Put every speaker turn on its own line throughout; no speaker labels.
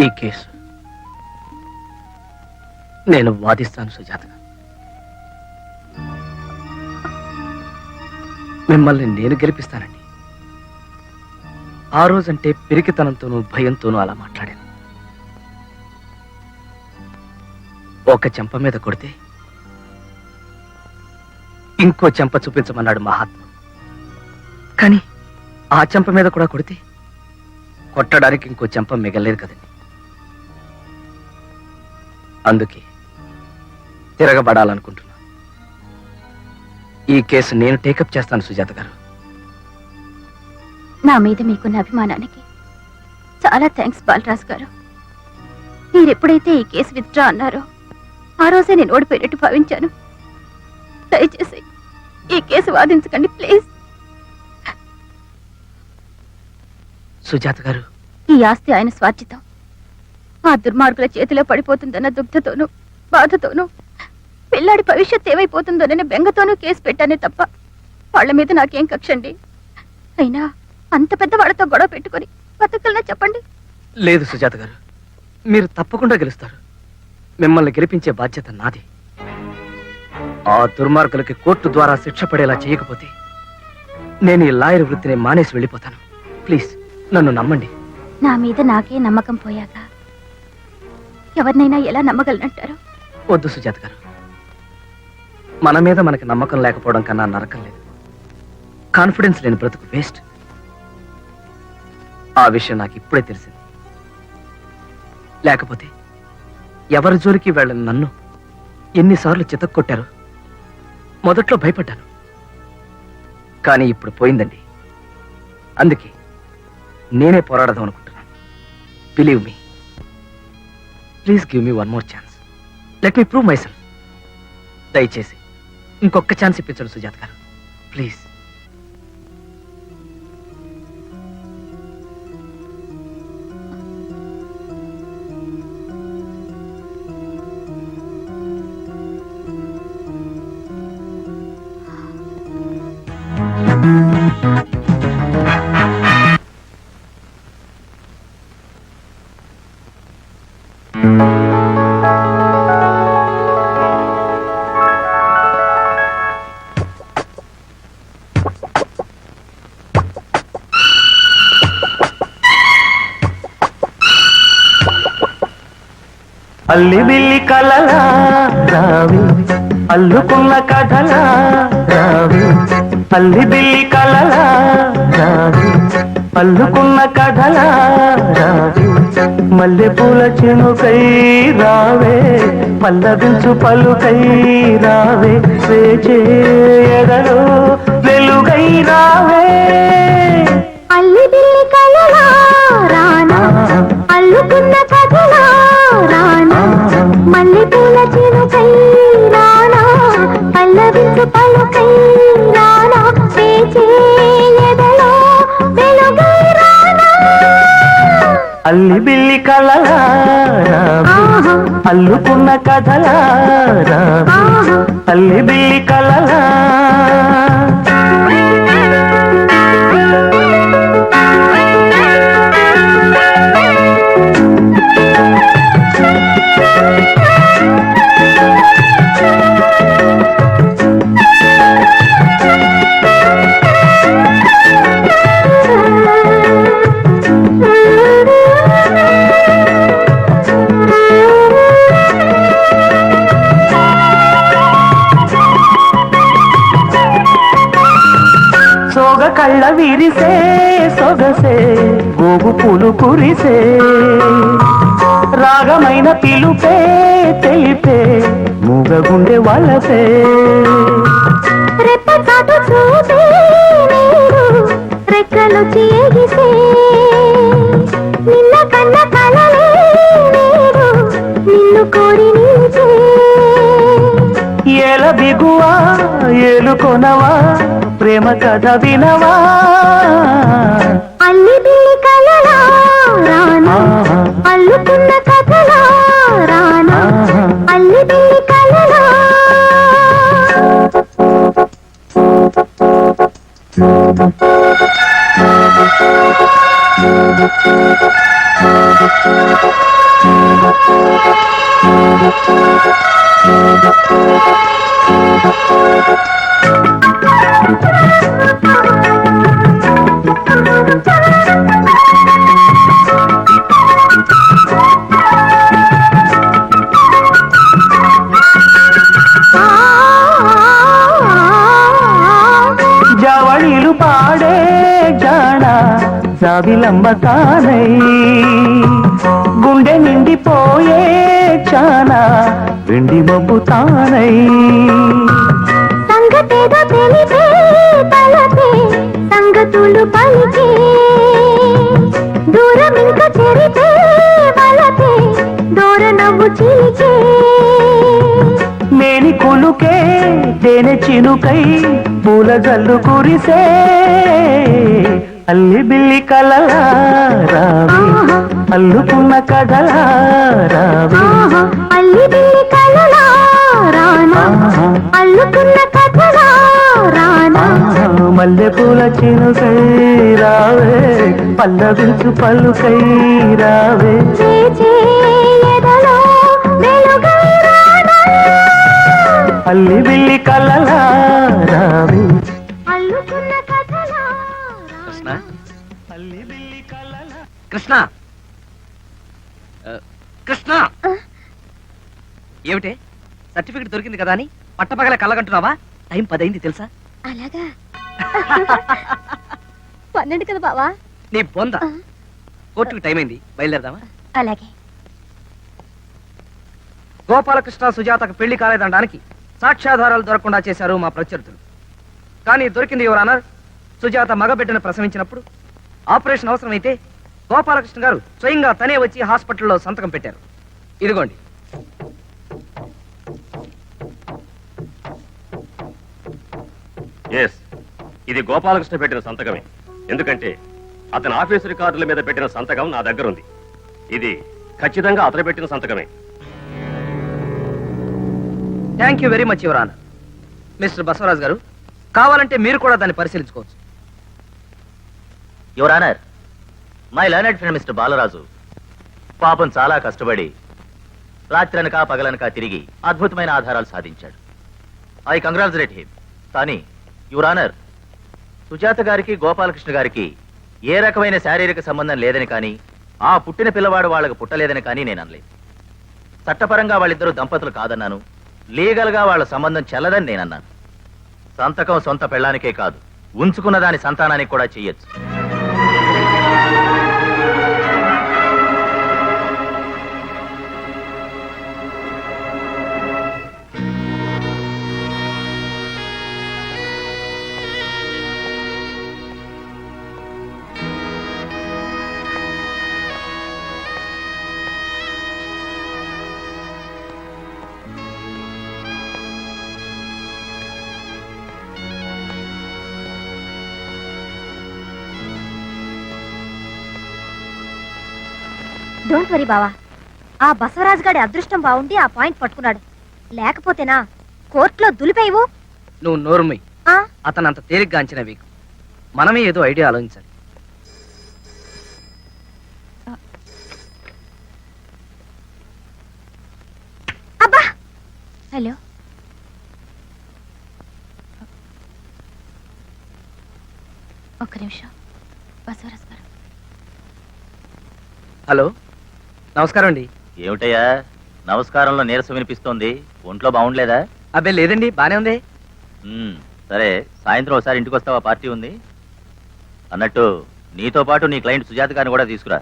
ఈ కేసు నేను వాదిస్తాను సుజాత. మిమ్మల్ని నేను గెలిపిస్తానండి. ఆ రోజంటే పిరికితనంతోనూ భయంతోనూ అలా మాట్లాడాను. ఒక చెంప మీద కొడితే ఇంకో చెంప చూపించమన్నాడు మహాత్మ. కానీ ఆ చెంప మీద కూడా కొడితే కొట్టడానికి ఇంకో చెంప మిగలేదు కదండి. అందుకే తిరగబడాలనుకుంటున్నా. ఈ కేసు నేను టేకప్ చేస్తాను సుజాత గారు.
నా మీద మీకున్న అభిమానానికి చాలా థ్యాంక్స్ బాలరాజు గారు. మీరెప్పుడైతే ఈ కేసు విత్డ్రా అన్నారో ఆ రోజే నేను ఓడిపోయినట్టు భావించాను. దయచేసి ఈ కేసు వాదించకండి ప్లీజ్.
సుజాత గారు,
ఈ ఆస్తి ఆయన స్వార్జితం. ఆ దుర్మార్గుల చేతిలో పడిపోతుందన్న దుగ్ధతోనూ బాధతోనూ పిల్లాడి భవిష్యత్ ఏమైపోతుందోనని బెంగతోనూ కేసు పెట్టానే తప్ప వాళ్ళ మీద నాకేం కక్షండి. అయినా అంత పెద్ద వాళ్ళతో గొడవ పెట్టుకుని బతకలనా చెప్పండి.
లేదు సుజాత గారు, మీరు తప్పకుండా గెలుస్తారు. మిమ్మల్ని గెలిపించే బాధ్యత నాది. ఆ దుర్మార్గులకి కోర్టు ద్వారా శిక్ష పడేలా చేయకపోతే నేను ఈ లాయర్ వృత్తిని మానేసి వెళ్ళిపోతాను. ప్లీజ్ నన్ను నమ్మండి.
నా మీద నాకే నమ్మకం పోయాక ఎవరినైనా ఎలా నమ్మగలనంటారు?
వద్దు సుజాత గారు, మన మీద మనకి నమ్మకం లేకపోవడం కన్నా నరకం లేదు. కాన్ఫిడెన్స్ లేని బ్రతుకు వేస్ట్. ఆ విషయం నాకు ఇప్పుడే తెలిసింది. లేకపోతే ఎవరి జోలికి వెళ్ళని నన్ను ఎన్నిసార్లు చితక్కొట్టారు. మొదట్లో భయపడ్డాను, కానీ ఇప్పుడు పోయిందండి. అందుకే నేనే పోరాడదాం అనుకుంటున్నాను. Believe me. Please give me one more chance. Let me prove my self. దయచేసి ఇంకొక ఛాన్స్ ఇప్పించండి సుజాత గారు, ప్లీజ్.
అల్లి బిల్లి కలలా రావి అల్లుకున్న కథలా రావి. అల్లి బిల్లి కలలా రావి అల్లుకున్న కథలా రావి. మల్లె పూల చినుకై రావే పల్లవించు పలుకై రావే. వేచే ఎదలో వెలుగై రావే.
అల్లి బిల్లి కలలా రానా అల్లుకున్న కథలా రానా. మల్లె పూల చినుకై రానా పల్లవించు పలుకై రానా. వేచే ఎదలో వెలుగై రానా.
అల్లి బిల్లి కలలా రావి అల్లుకున్న కథలా రావి. అల్లి బిల్లి కలలా. కళ్ళ విరిసే సొగసే గోగు పూలు కురిసే. రాగమైన పిలుపే తెలిపే మూగగుండె వలసే.
రెప్పచాటు చూపే రెక్కలు చేగిసే. నిన్న కన్న కలలే నిన్ను కోరి నిలిచే.
ఏల బిగువా ఏలుకొనవా ప్రేమ కథ వినవా.
అల్లి బిల్లి కలలా రానా అల్లుకున్న కథలా రానా. అల్లి బిల్లి కలలా.
జవళిలు పాడే జాణ జాబిలమ్మ తానై గుండె నిండిపోయే చానా వెండి మబ్బు తానై
సంగతేదో తెలిపే తలపే సంగతులు పలికే దూరం ఇంకా చెరిపే వలపే దూర నవ్వు చిలికే
మేని కొలుకే తేనె చినుకై పూల జల్లు కురిసే అల్లి బిల్లి కలలా రావి అల్లుకున్న కథలా రావి
అల్లి బిల్లి కలలా రానా అల్లుకున్న కథలా రానా
మల్లె పూల చినుకై రావే పల్లవించు పలుకై రావే
ఎదలో వెలుగై రానా
అల్లి బిల్లి కలలా రావి
అల్లుకున్న కథలా
కృష్ణ
అల్లి బిల్లి కలలా
కృష్ణ కృష్ణ ఏమిటే సర్టిఫికెట్ దొరికింది కదా అని పట్టపగల కళ్ళగంటున్నావా? టైం 10 అయింది తెలుసా?
అలాగా 12 కదా బావా?
నీ బొంద. కోర్టుకు టైం అయింది, బయలుదేరదామా?
అలాగే.
గోపాలకృష్ణ సుజాతకు పెళ్లి కాలేదనడానికి సాక్ష్యాధారాలు దొరకకుండా చేశారు మా ప్రత్యర్థులు. కానీ దొరికింది యువర్ ఆనర్. సుజాత మగబిడ్డను ప్రసవించినప్పుడు ఆపరేషన్ అవసరమైతే గోపాలకృష్ణ గారు స్వయంగా తనే వచ్చి హాస్పిటల్లో సంతకం పెట్టారు. ఇదిగోండి.
ఇది గోపాలకృష్ణ పెట్టిన సంతకమే. ఎందుకంటే అతని ఆఫీసు రికార్డుల మీద పెట్టిన సంతకం నా దగ్గర ఉంది. ఇది ఖచ్చితంగా అతను పెట్టిన సంతకమే.
Thank you very much your honour. Mister Basavaraj garu, కావాలంటే మీరు కూడా దాన్ని పరిశీలించుకోవచ్చు.
Your honour, my learned friend mister Balaraju పాపం చాలా కష్టపడి రాత్రనక పగలనక తిరిగి అద్భుతమైన ఆధారాలు సాధించాడు. I congratulate him. కానీ యువర్ ఆనర్, సుజాత గారికి గోపాలకృష్ణ గారికి ఏ రకమైన శారీరక సంబంధం లేదని కానీ ఆ పుట్టిన పిల్లవాడు వాళ్ళకు పుట్టలేదని కానీ నేను అనలేదు. చట్టపరంగా వాళ్ళిద్దరూ దంపతులు కాదన్నాను. లీగల్ గా వాళ్ళ సంబంధం చెల్లదని నేనన్నాను. సంతకం సొంత పెళ్ళానికే కాదు, ఉంచుకున్న దాని సంతానానికి కూడా చెయ్యొచ్చు.
డోంట్ వరీ బావా, ఆ బసవరాజు గారి అదృష్టం బాగుండి ఆ పాయింట్ పట్టుకున్నాడు. లేకపోతేనా కోర్టులో దులిపేవు.
నువ్వు నోరుమై. అతను అంత తేలిగ్గా అంచనా వేయకు. మనమే ఏదో ఐడియా ఆలోచించాలి.
అబ్బా, హలో, ఒక్క నిమిషం. బసవరాజు గారు.
హలో, నమస్కారం అండి.
ఏమిటయ్యా నమస్కారంలో నీరసం వినిపిస్తోంది? ఒంట్లో బాగుండలేదా?
అబ్బే లేదండి, బానే ఉంది.
సరే, సాయంత్రం ఒకసారి ఇంటికి వస్తావా? పార్టీ ఉంది అన్నట్టు. నీతో పాటు నీ క్లయింట్ సుజాత గారిని కూడా తీసుకురా.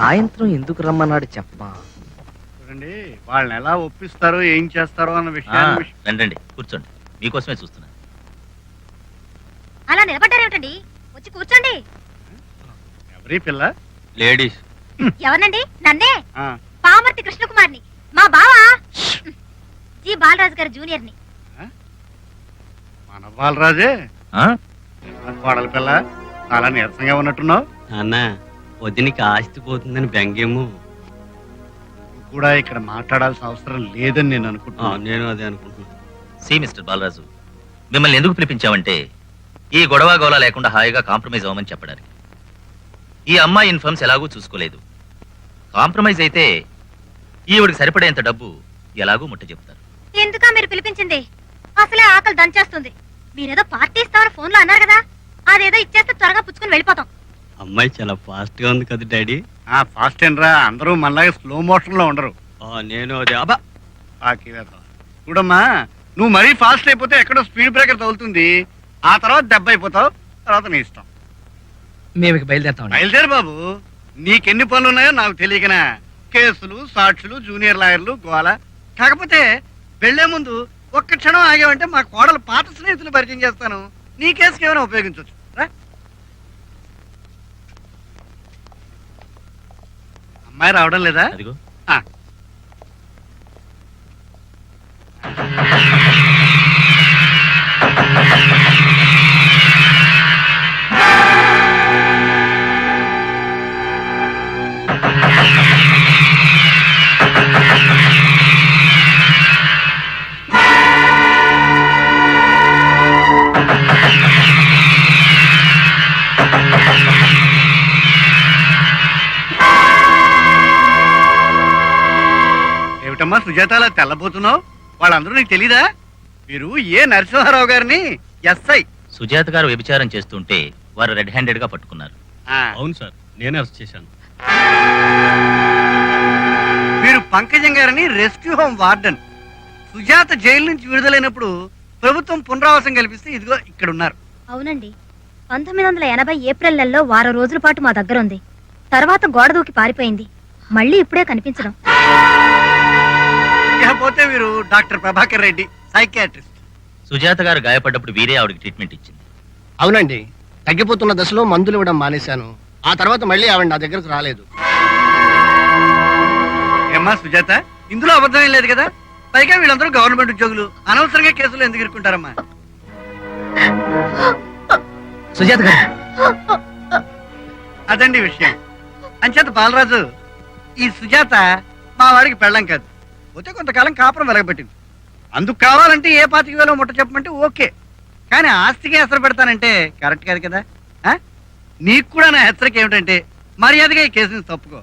సాయంత్రం ఎందుకు రమ్మన్నాడు చెప్పమా?
చూడండి, వాళ్ళని ఎలా ఒప్పిస్తారో ఏం చేస్తారో అన్న విషయాన్ని
రండి కూర్చోండి, మీకోసమే చూస్తున్నా.
అలా నిలబడ్డారేమిటండి? వచ్చి కూర్చోండి.
ఎవరి పిల్ల?
లేడీస్.
ఎవరినండి? నన్నే,
ఆ,
పామర్తి కృష్ణకుమార్ని, మా బావా జి బాలరాజు గారి జూనియర్ని.
మన బాలరాజే. కోడల పిల్ల, చాలా నీరసంగా ఉన్నట్టున్నావు.
అన్న వదినికి ఆస్తి పోతుందని బెంగేమో.
నువ్వు కూడా ఇక్కడ మాట్లాడాల్సిన అవసరం లేదని నేను అనుకుంటున్నాను.
నేను అదే అనుకుంటున్నాను.
సి మిస్టర్ బాలరాజు, మిమ్మల్ని ఎందుకు పిలిపించామంటే ఈ గొడవ గోళ లేకుండా హాయిగా కాంప్రమైజ్ అవ్వమని చెప్పడానికి. ఈ అమ్మాయి ఇన్ఫర్మ్స్ ఎలాగూ చూసుకోలేదు. కాంప్రమైజ్ అయితే ఈవిడికి సరిపడేంత డబ్బు ఎలాగూ ముట్ట చెప్తారు.
ఎందుకా మీరు పిలిపించింది? అసలే ఆకలి దంచేస్తుంది. మీరేదో పార్టీ ఇస్తామని ఫోన్లో అన్నారు కదా, అదేదో ఇచ్చేస్తే త్వరగా పుచ్చుకుని వెళ్ళిపోతాం.
అమ్మాయి చాలా ఫాస్ట్ గా ఉంది కదా డాడీ.
ఫాస్ట్ ఏంట్రా, అందరూ మనలాగే స్లో మోషన్ లో ఉండరు.
నేను అదే అబ్బా
చూడమ్మా, నువ్వు మరీ ఫాస్ట్ అయిపోతే ఎక్కడో స్పీడ్ బ్రేకర్ తగులుతుంది, ఆ తర్వాత దెబ్బ అయిపోతావు, తర్వాత నీ ఇష్టం.
మేము ఇక బయలుదేరుతాం.
బయలుదేరు బాబు, నీకెన్ని పనులు ఉన్నాయో నాకు తెలియకనా. కేసులు, సాక్షులు, జూనియర్ లాయర్లు, గోల. కాకపోతే వెళ్లే ముందు ఒక్క క్షణం ఆగావంటే మా కోడలు పాత స్నేహితులు పరిచయం చేస్తాను, నీ కేసుకి ఏమైనా ఉపయోగించవచ్చు. అమ్మాయి రావడం లేదా?
అదిగో
ఆ. ఏమిటమ్మా సుజాత అలా తెల్లబోతున్నావు? వాళ్ళందరూ నీకు తెలీదా? మీరు ఏ నరసింహారావు గారిని ఎస్ఐ
సుజాత గారు వ్యభిచారం చేస్తుంటే వారు రెడ్ హ్యాండెడ్ గా పట్టుకున్నారు.
అవును సార్, నేనే అరెస్ట్ చేశాను.
మీరు పంకజం గారిని rescue home warden. Sujatha jail నుంచి విడుదలైనప్పుడు ప్రభుత్వం పునరావాసం కల్పిస్తే ఇదిగో ఇక్కడ ఉన్నారు.
అవునండి, 1980 ఏప్రిల్ నెలలో వారం రోజుల పాటు మా దగ్గర ఉంది. తర్వాత గోడ దూకి పారిపోయింది. మళ్ళీ ఇప్పుడే కనిపించడం.
ఇకపోతే వీరు డాక్టర్ ప్రభాకర్ రెడ్డి, సైకియాట్రిస్ట్.
సుజాత గారు గాయపడ్డప్పుడు వీరే ఆవిడకి ట్రీట్మెంట్ ఇచ్చింది.
అవునండి, తగ్గిపోతున్న దశలో మందులు ఇవ్వడం మానేశాను. ఆ తర్వాత మళ్ళీ ఆవిడ నా దగ్గరకు రాలేదు.
ఏమ్మా సుజాత, ఇందులో అబద్ధం ఏం లేదు కదా? పైగా వీళ్ళందరూ గవర్నమెంట్ ఉద్యోగులు, అనవసరంగా కేసులు ఎందుకు ఇరుక్కుంటారమ్మా?
సుజాత గారు,
అదండి విషయం. అంచేత బాలరాజు, ఈ సుజాత మా వాడికి పెళ్ళం కాదు, పోతే కొంతకాలం కాపురం వెలగబెట్టింది. అందుకు కావాలంటే ఏ 25,000 ముట్ట చెప్పమంటే ఓకే, కానీ ఆస్తికి హెసరు పెడతానంటే కరెక్ట్ కాదు కదా. నీకు కూడా నా హెచ్చరిక ఏమిటంటే మర్యాదగా ఈ కేసుని తప్పుకో.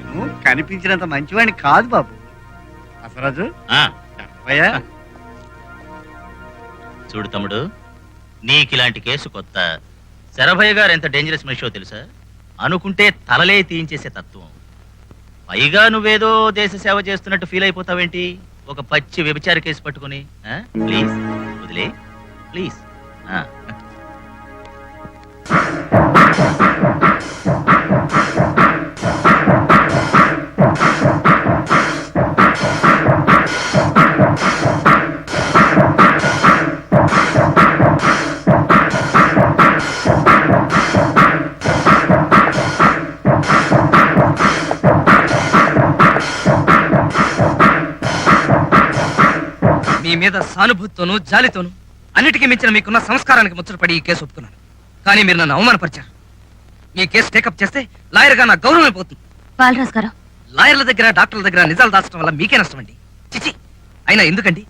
నేను కనిపించినంత మంచివాడిని కాదు బాబు. అసరాజు చెప్పయ్యా.
చూడు తమ్ముడు, నీకిలాంటి కేసు కొత్త. శరభయ్య గారు ఎంత డేంజరస్ మనిషో తెలుసా? అనుకుంటే తలలే తీయించేసే తత్వం. పైగా నువ్వేదో దేశ సేవ చేస్తున్నట్టు ఫీల్ అయిపోతావేంటి ఒక పచ్చి వ్యభిచార కేసు పట్టుకుని? ప్లీజ్ వదిలే, ప్లీజ్.
మీ మీద సానుభూతితోనూ జాలితోనూ అన్నిటికీ మించిన మీకున్న సంస్కారానికి ముచ్చటపడి ఈ కేసు ఒప్పుకున్నాను. కానీ మీరు నన్ను అవమానపరిచారు. మీ కేసు టేకప్ చేస్తే లాయర్గా నా గౌరవం అయిపోతుంది.
బాలరాజు గారు,
లాయర్ల దగ్గర, డాక్టర్ల దగ్గర నిజాలు దాచడం వల్ల మీకే నష్టం అండి. చిచి, అయినా ఎందుకండి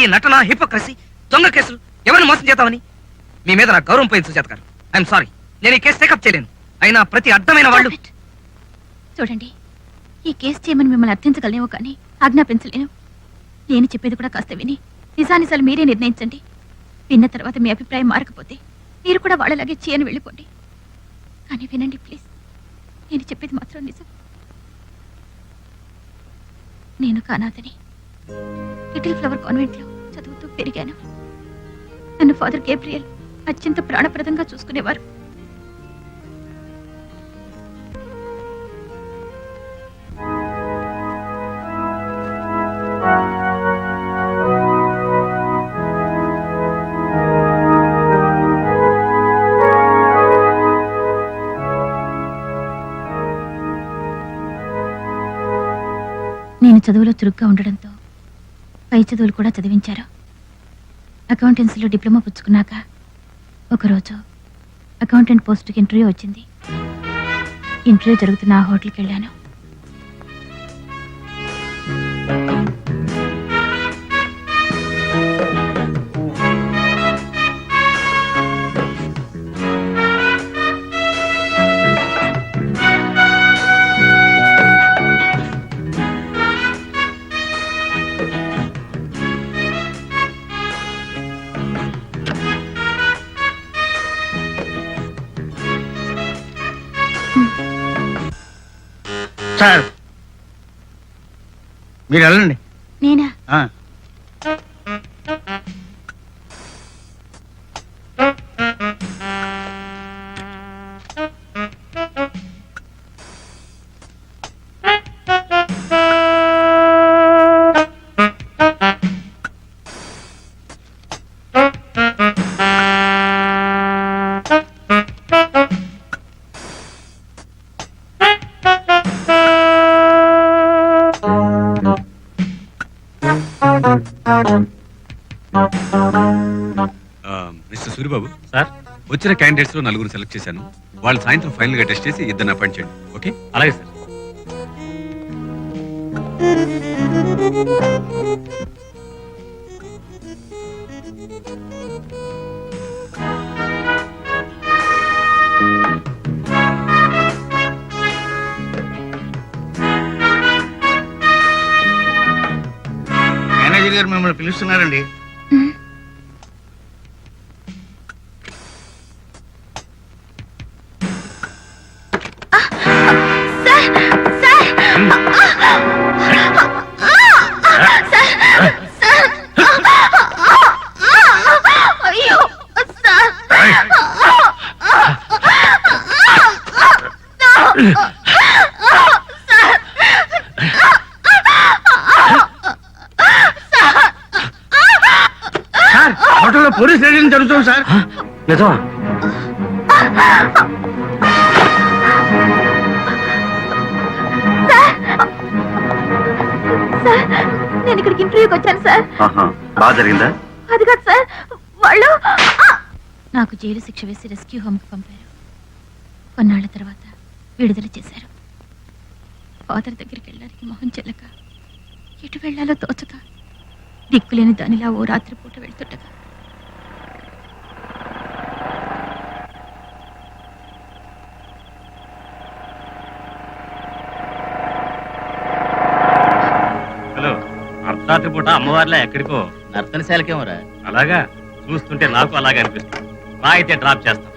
ఈ నటన, హిపోక్రసీ, దొంగ కేసులు? ఎవరిని మోసం చేద్దామని? మీ మీద నా గౌరవం పోయింది సుజాత గారు. ఐఎమ్ సారీ, నేను ఈ కేసు టేకప్ చేయలేను. అయినా ప్రతి అడ్డమైన వాళ్ళు.
చూడండి, ఈ కేసు చేయమని మిమ్మల్ని అర్థించగలనేమో కానీ ఆజ్ఞాపించలేను. నేను చెప్పేది కూడా కాస్త విని నిజానిజాలు మీరే నిర్ణయించండి. విన్న తర్వాత మీ అభిప్రాయం మారకపోతే మీరు కూడా వాళ్ళలాగే చేయని వెళ్ళిపోండి. కానీ వినండి ప్లీజ్, నేను చెప్పేది మాత్రం నిజం. నేను కానాథని. లిటిల్ ఫ్లవర్ కాన్వెంట్ లో చదువుతూ పెరిగాను. నన్ను ఫాదర్ గేబ్రియల్ అత్యంత ప్రాణప్రదంగా చూసుకునేవారు. నేను చదువులో చురుగ్గా ఉండడంతో పై చదువులు కూడా చదివించారు. అకౌంటెన్సీలో డిప్లొమా పుచ్చుకున్నాక ఒకరోజు అకౌంటెంట్ పోస్టుకి ఇంటర్వ్యూ వచ్చింది. ఇంటర్వ్యూ జరుగుతున్న ఆ హోటల్కి వెళ్ళాను.
సార్ మీరు వెళ్ళండి.
నేనా?
ఆ.
మిస్టర్ సూరిబాబు,
సార్
వచ్చిన క్యాండిడేట్స్ లో నలుగురు సెలెక్ట్ చేశాను. వాళ్ళు సాయంత్రం ఫైనల్ గా టెస్ట్ చేసి ఇద్దరిని అపాయింట్ చేయండి. ఓకే?
అలాగే సార్.
మేనేజర్ గారు మిమ్మల్ని పిలుస్తున్నారండి.
అయ్యో సార్!
సార్ హోటల్లో పోలీస్ రైడింగ్ జరుగుతుంది సార్.
నిజమా?
సార్, నేను ఇక్కడికి ఇంటర్వ్యూకి వచ్చాను సార్.
బాగా జరిగిందా?
అది కాదు సార్, వాళ్ళు నాకు జైలు శిక్ష వేసి రెస్క్యూ హోమ్కి పంపారు. కొన్నాళ్ల తర్వాత విడుదల చేశారు. ఫాదర్ దగ్గరికి వెళ్ళడానికి మొహం చెల్లక, ఎటు వెళ్లాలో తోచక, దిక్కులేని దానిలా ఓ రాత్రిపూట వెళ్తుండగా
హలో, అర్ధరాత్రి పూట అమ్మవారిలా ఎక్కడికో?
నర్తనశాలకేమోరా?
అలాగా? చూస్తుంటే నాకు అలాగే అనిపిస్తుంది. మా అయితే డ్రాప్ చేస్తాం.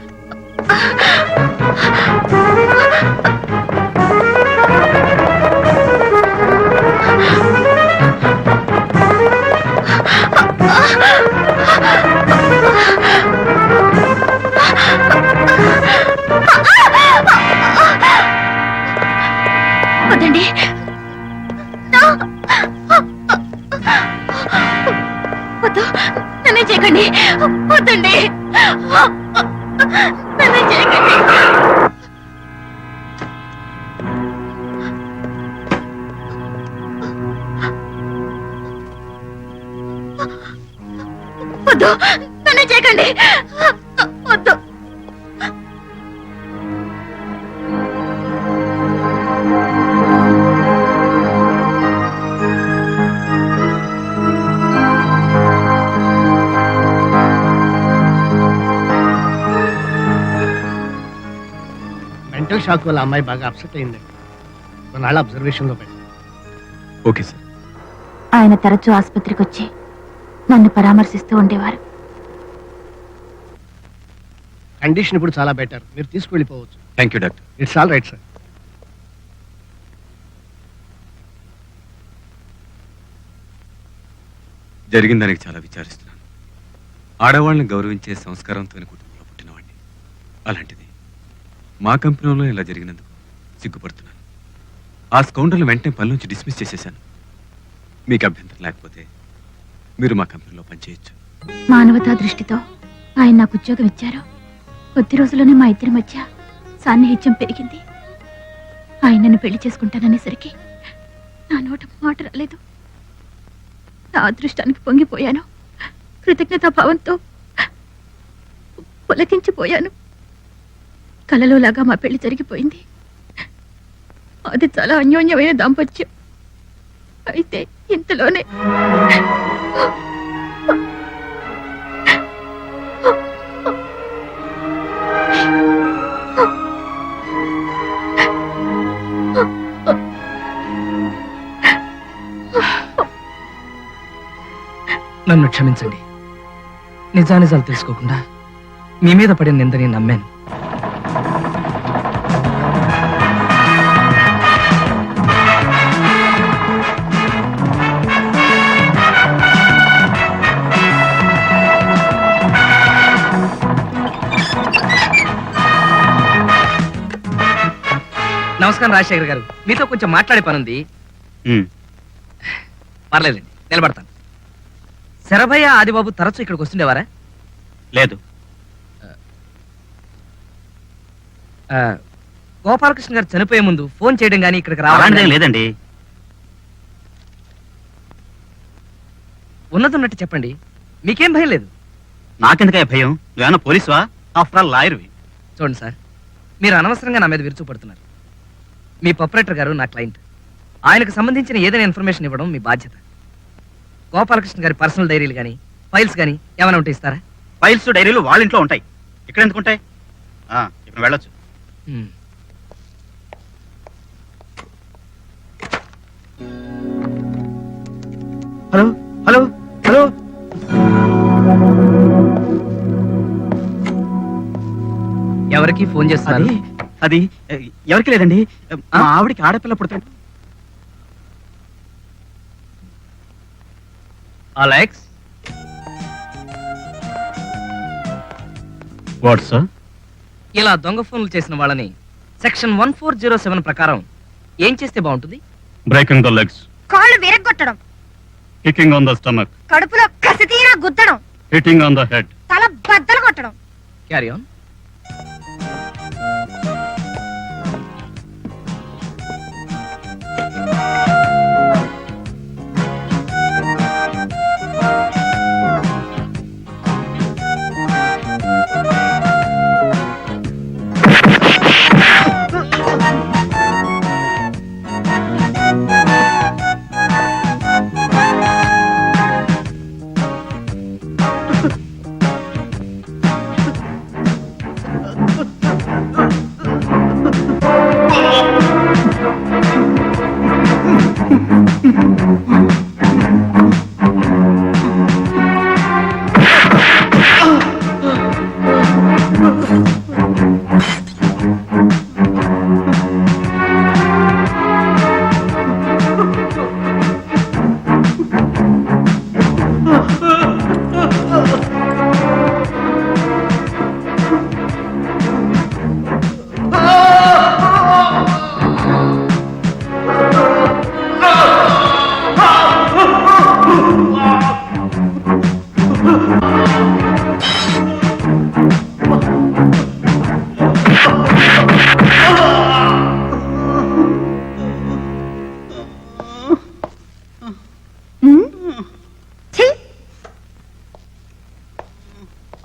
వద్దండి, వద్దు, నన్ను చేయకండి, వద్దండి, నన్ను చేయకండి. వద్దు, నన్ను చేయకండి, వద్దు.
మెంటల్ షాక్ వల్ల అమ్మాయి బాగా అప్సెట్ అయింది. కొన్నాళ్ళ అబ్జర్వేషన్ లో పెట్టి.
Okay sir.
ఆయన తరచూ ఆసుపత్రికి వచ్చి నన్ను పరామర్శిస్తూ ఉండేవారు.
కండిషన్ ఇప్పుడు చాలా బెటర్. మీరు తీసుకువెళ్ళిపోవచ్చు.
Thank you doctor.
It's all right sir.
జరిగిన దానికి చాలా విచారిస్తున్నాను. ఆడవాళ్ళని గౌరవించే సంస్కారంతో కుటుంబంలో పుట్టినవాడిని. అలాంటిది మా కంపెనీలో ఇలా జరిగినందుకు సిగ్గుపడుతున్నాను. ఆ స్కౌండర్లు వెంటనే పని నుంచి డిస్మిస్ చేసేశాను. మీకు అభ్యంతరం లేకపోతే మీరు మా కంపెనీలో పనిచేయచ్చు.
మానవతా దృష్టితో ఆయన నాకు ఉద్యోగం ఇచ్చారు. కొద్ది రోజుల్లోనే మా ఇద్దరి మధ్య సాన్నిహిత్యం పెరిగింది. ఆయన నన్ను పెళ్లి చేసుకుంటాననేసరికి నా నోట మాట రాలేదు. నా అదృష్టానికి పొంగిపోయాను. కృతజ్ఞతాభావంతో పులకించిపోయాను. కలలోలాగా మా పెళ్లి జరిగిపోయింది. అది చాలా అన్యోన్యమైన దాంపత్యం. అయితే ఇంతలోనే
నన్ను క్షమించండి. నిజానిజాలు తెలుసుకోకుండా మీ మీద పడిన నిందని నమ్మాను. నమస్కారం రాజశేఖర్ గారు, మీతో కొంచెం మాట్లాడే పనుంది. పర్లేదండి, నిలబడతాను. శరభయ్య ఆదిబాబు తరచూ ఇక్కడికి వస్తుండేవారా?
లేదు.
గోపాలకృష్ణ గారు చనిపోయే ముందు ఫోన్ చేయడం కానీ ఇక్కడికి రావడం
లేదండి.
ఉన్నతున్నట్టు చెప్పండి, మీకేం భయం లేదు.
నాకెందుకే భయం? నువ్వేమన్నా పోలీసువా? After all లాయర్వి.
చూడండి సార్, మీరు అనవసరంగా నా మీద విరుచుపడుతున్నారు. మీ ప్రొపరేటర్ గారు నా క్లయింట్. ఆయనకు సంబంధించిన ఏదైనా ఇన్ఫర్మేషన్ ఇవ్వడం మీ బాధ్యత. గోపాలకృష్ణ గారి పర్సనల్ డైరీలు కానీ ఫైల్స్ కానీ ఏమైనా ఉంటే ఇస్తారా?
ఫైల్స్ డైరీలు వాళ్ళ ఇంట్లో ఉంటాయి, ఇక్కడ ఎందుకు ఉంటాయి? ఇప్పుడు వెళ్ళొచ్చు.
హలో హలో హలో,
ఎవరికి ఫోన్ చేస్తున్నారు?
అది ఎవరికి లేదండి, మా ఆవిడికి ఆడపిల్ల పుడతాడు.
Alex,
what sir?
ఇలా దొంగ ఫోన్లు చేసిన వాళ్ళని సెక్షన్ 1407 ప్రకారం ఏం చేస్తే బాగుంటుంది?
బ్రేకింగ్ ద లెగ్స్,
కాళ్ళు విరగ్గొట్టడం,
కికింగ్ ఆన్ ద స్టమక్,
కడుపులో కసితీరా గుద్దడం,
హిట్టింగ్ ఆన్ ద హెడ్,
తల బద్దలు కొట్టడం.
Carry on.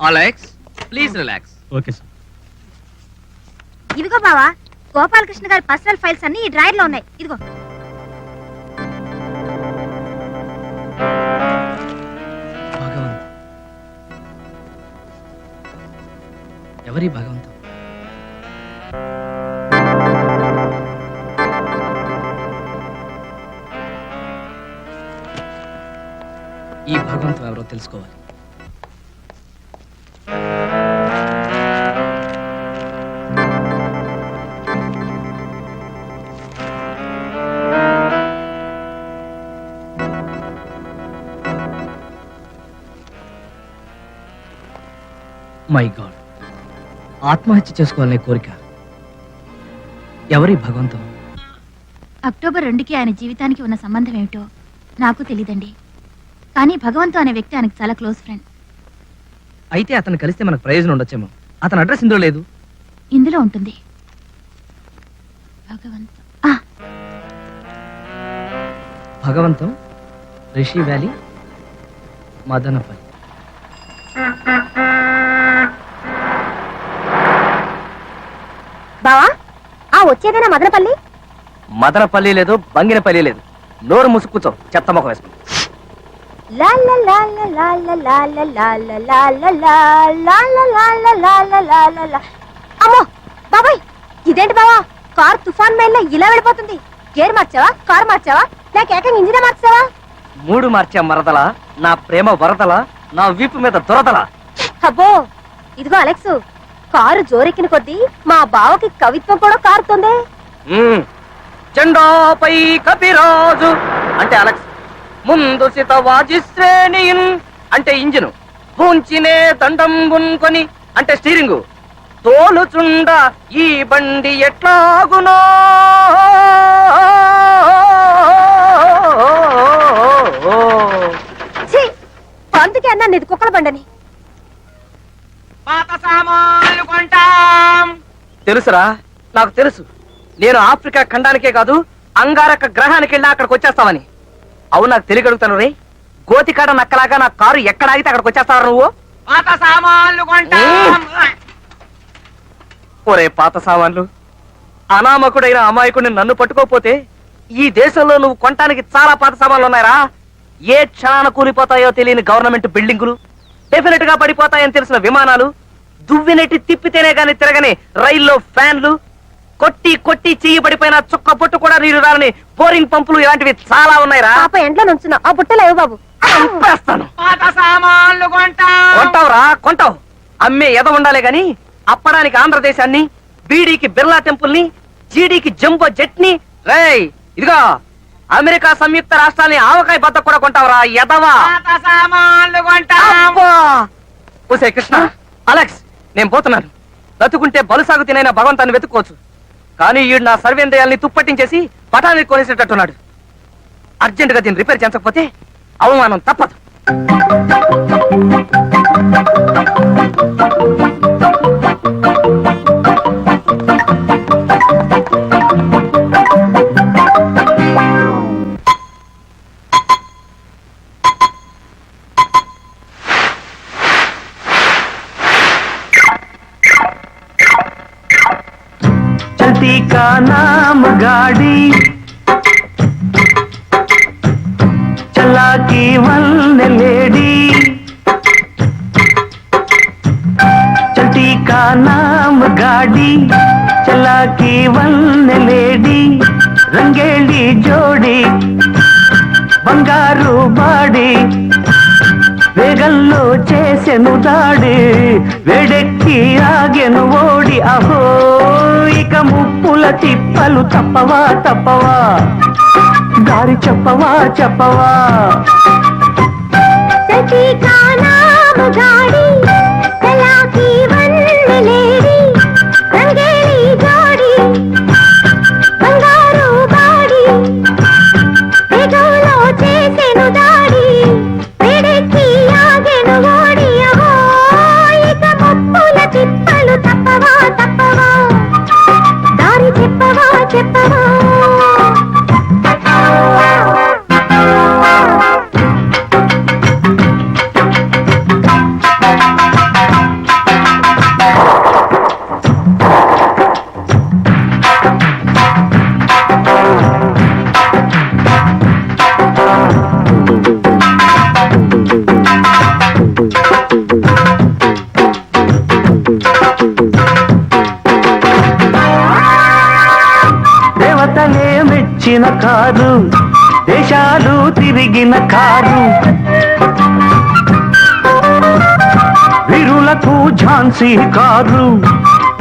Alex, please relax.
Okay sir.
ఇదిగో బావా, గోపాలకృష్ణ గారి పర్సనల్ ఫైల్స్ అన్ని ఈ డ్రాయర్ లో ఉన్నాయి. ఇదిగో.
భగవంత్, ఎవరి భగవంతు? ఈ భగవంతుడు ఎవరో తెలుసుకోవాలి. మై గాడ్, ఆత్మహత్య చేసుకోవాలనే కోరిక. ఎవరి భగవంతం?
అక్టోబర్ 2కి ఆయన జీవితానికి ఉన్న సంబంధం ఏమిటో నాకు తెలీదండి. కానీ భగవంతు అనే వ్యక్తి ఆయనకు చాలా క్లోజ్ ఫ్రెండ్.
అయితే అతను కలిస్తే మనకు ప్రయోజనం ఉండొచ్చేమో. అతని అడ్రస్ ఇందులో లేదు.
ఇందులో ఉంటుంది. భగవంతు,
భగవంతం, రిషి వ్యాలీ, మదనపల్లి.
బావా, వచ్చేదేనా మదనపల్లి?
మదనపల్లి లేదు, బంగినపల్లి లేదు. నోరు ముసుక్కుచో, చెత్త ముఖం వేసుకుని.
అమ్మో బాబాయ్, ఇదేంటి బావా, కార్ తుఫాన్ మేళ్ళ ఇలా వెళ్ళిపోతుంది. గేర్ మార్చావా, కార్ మార్చావా, లేక ఏకంగా ఇంజినే మార్చావా?
3 మార్చా మరదల, నా ప్రేమ వరదల, నా వీపు మీద దురదల.
అబ్బో, ఇదిగో అలెక్స్, కారు జోరెక్కిన కొద్దీ మా బావకి కవిత్వం కూడా కారుతుంది.
జెండాపై కపిరాజు అంటే అలెక్స్, ముందు సితవాజి శ్రేణియున్ అంటే ఇంజిను, భూంచినే దండం గున్కొని అంటే స్టీరింగు, తోలుచుండ ఈ బండి ఎట్లాగునో
అందుకే అన్నా నీది కుక్కల బండని.
పాత సామాన్లు కొంటాం. తెలుసురా, నాకు తెలుసు. నేను ఆఫ్రికా ఖండానికే కాదు అంగారక గ్రహానికి వెళ్ళినా అక్కడికి వచ్చేస్తావని. అవును, నాకు తెలియగలుగుతాను రే. గోతికాడ నక్కలాగా నా కారు ఎక్కడ ఆగితే అక్కడికి వచ్చేస్తావా నువ్వు? పాత సామాన్లు కొంటాం. ఒరే పాత సామాన్లు, అనామకుడైన అమాయకుడిని నన్ను పట్టుకోపోతే ఈ దేశంలో నువ్వు కొనటానికి చాలా పాత సామాన్లు ఉన్నాయరా. ఏ క్షణాన కూలిపోతాయో తెలియని గవర్నమెంట్ బిల్డింగులు, డెఫినెట్ గా పడిపోతాయని తెలిసిన విమానాలు, దువ్వినెట్టి తిప్పితేనే గాని తిరగని రైల్లో ఫ్యాన్లు, కొట్టి కొట్టి చెయ్యి పడిపోయిన చుక్క పొట్టు కూడా నీరు రాలని బోరింగ్ పంపులు, ఇలాంటివి చాలా ఉన్నాయిరా.
పాప ఎంట్లో నుంచున్నా ఆ బుట్టలేవు బాబు.
చంపేస్తాను. కొంటావురా, కొంటావు. అమ్మే ఎద ఉండాలే గాని అప్పడానికి ఆంధ్రదేశాన్ని, బీడీకి బిర్లా టెంపుల్ ని, జీడీకి జంబో జెట్ ని, రేయ్ ఇదిగో అమెరికా సంయుక్త రాష్ట్రాలని ఆవకాయ బద్ద కూడా కొంటావురా ఎదవా. ఊసే కృష్ణ, అలెక్స్, నేను పోతున్నాను. బతుకుంటే బలుసాగు తినైనా భగవంతాన్ని వెతుక్కోవచ్చు. కానీ ఈడు నా సర్వేంద్రియాల్ని తుప్పట్టించేసి పటానికి కొనేసేటట్టున్నాడు. అర్జెంటుగా దీన్ని రిపేర్ చేయించకపోతే అవమానం తప్పదు.
चलती का नाम गाड़ी चला की वन लेडी, चलती का नाम गाड़ी चला की वन लेडी, रंगेली जोड़ी బంగారు బాడి వేగంలో చేసెను దాడి, వేడెక్కి ఆగెను ఓడి. అహో ఇక ముప్పుల తిప్పలు తప్పవా తప్పవా, దారి చెప్పవా చెప్పవా. దేవతలే మెచ్చిన కారు, దేశాలు తిరిగిన కారు, వీరులకు ఝాన్సీ కారు,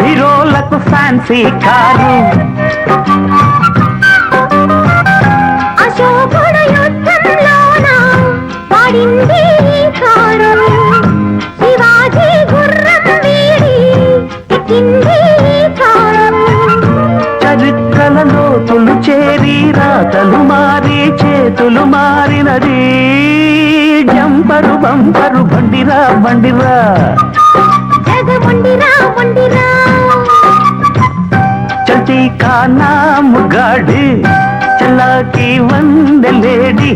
హీరోలకు ఫ్యాన్సీ కారు.
అశోకుడు యుద్ధంలోన వాడింది కారు, శివాజీ గుర్రం వీడి ఎక్కింది కారు.
చరిత్రల లోతులు చేరి రాతలు మారి చేతులు మారినది, జంపరు బంపరు బండిరా బండిరా
జగముండిరా ముండిరా.
చల్తీ కా నామ్ గాడి చలాకి వంద లేడీ.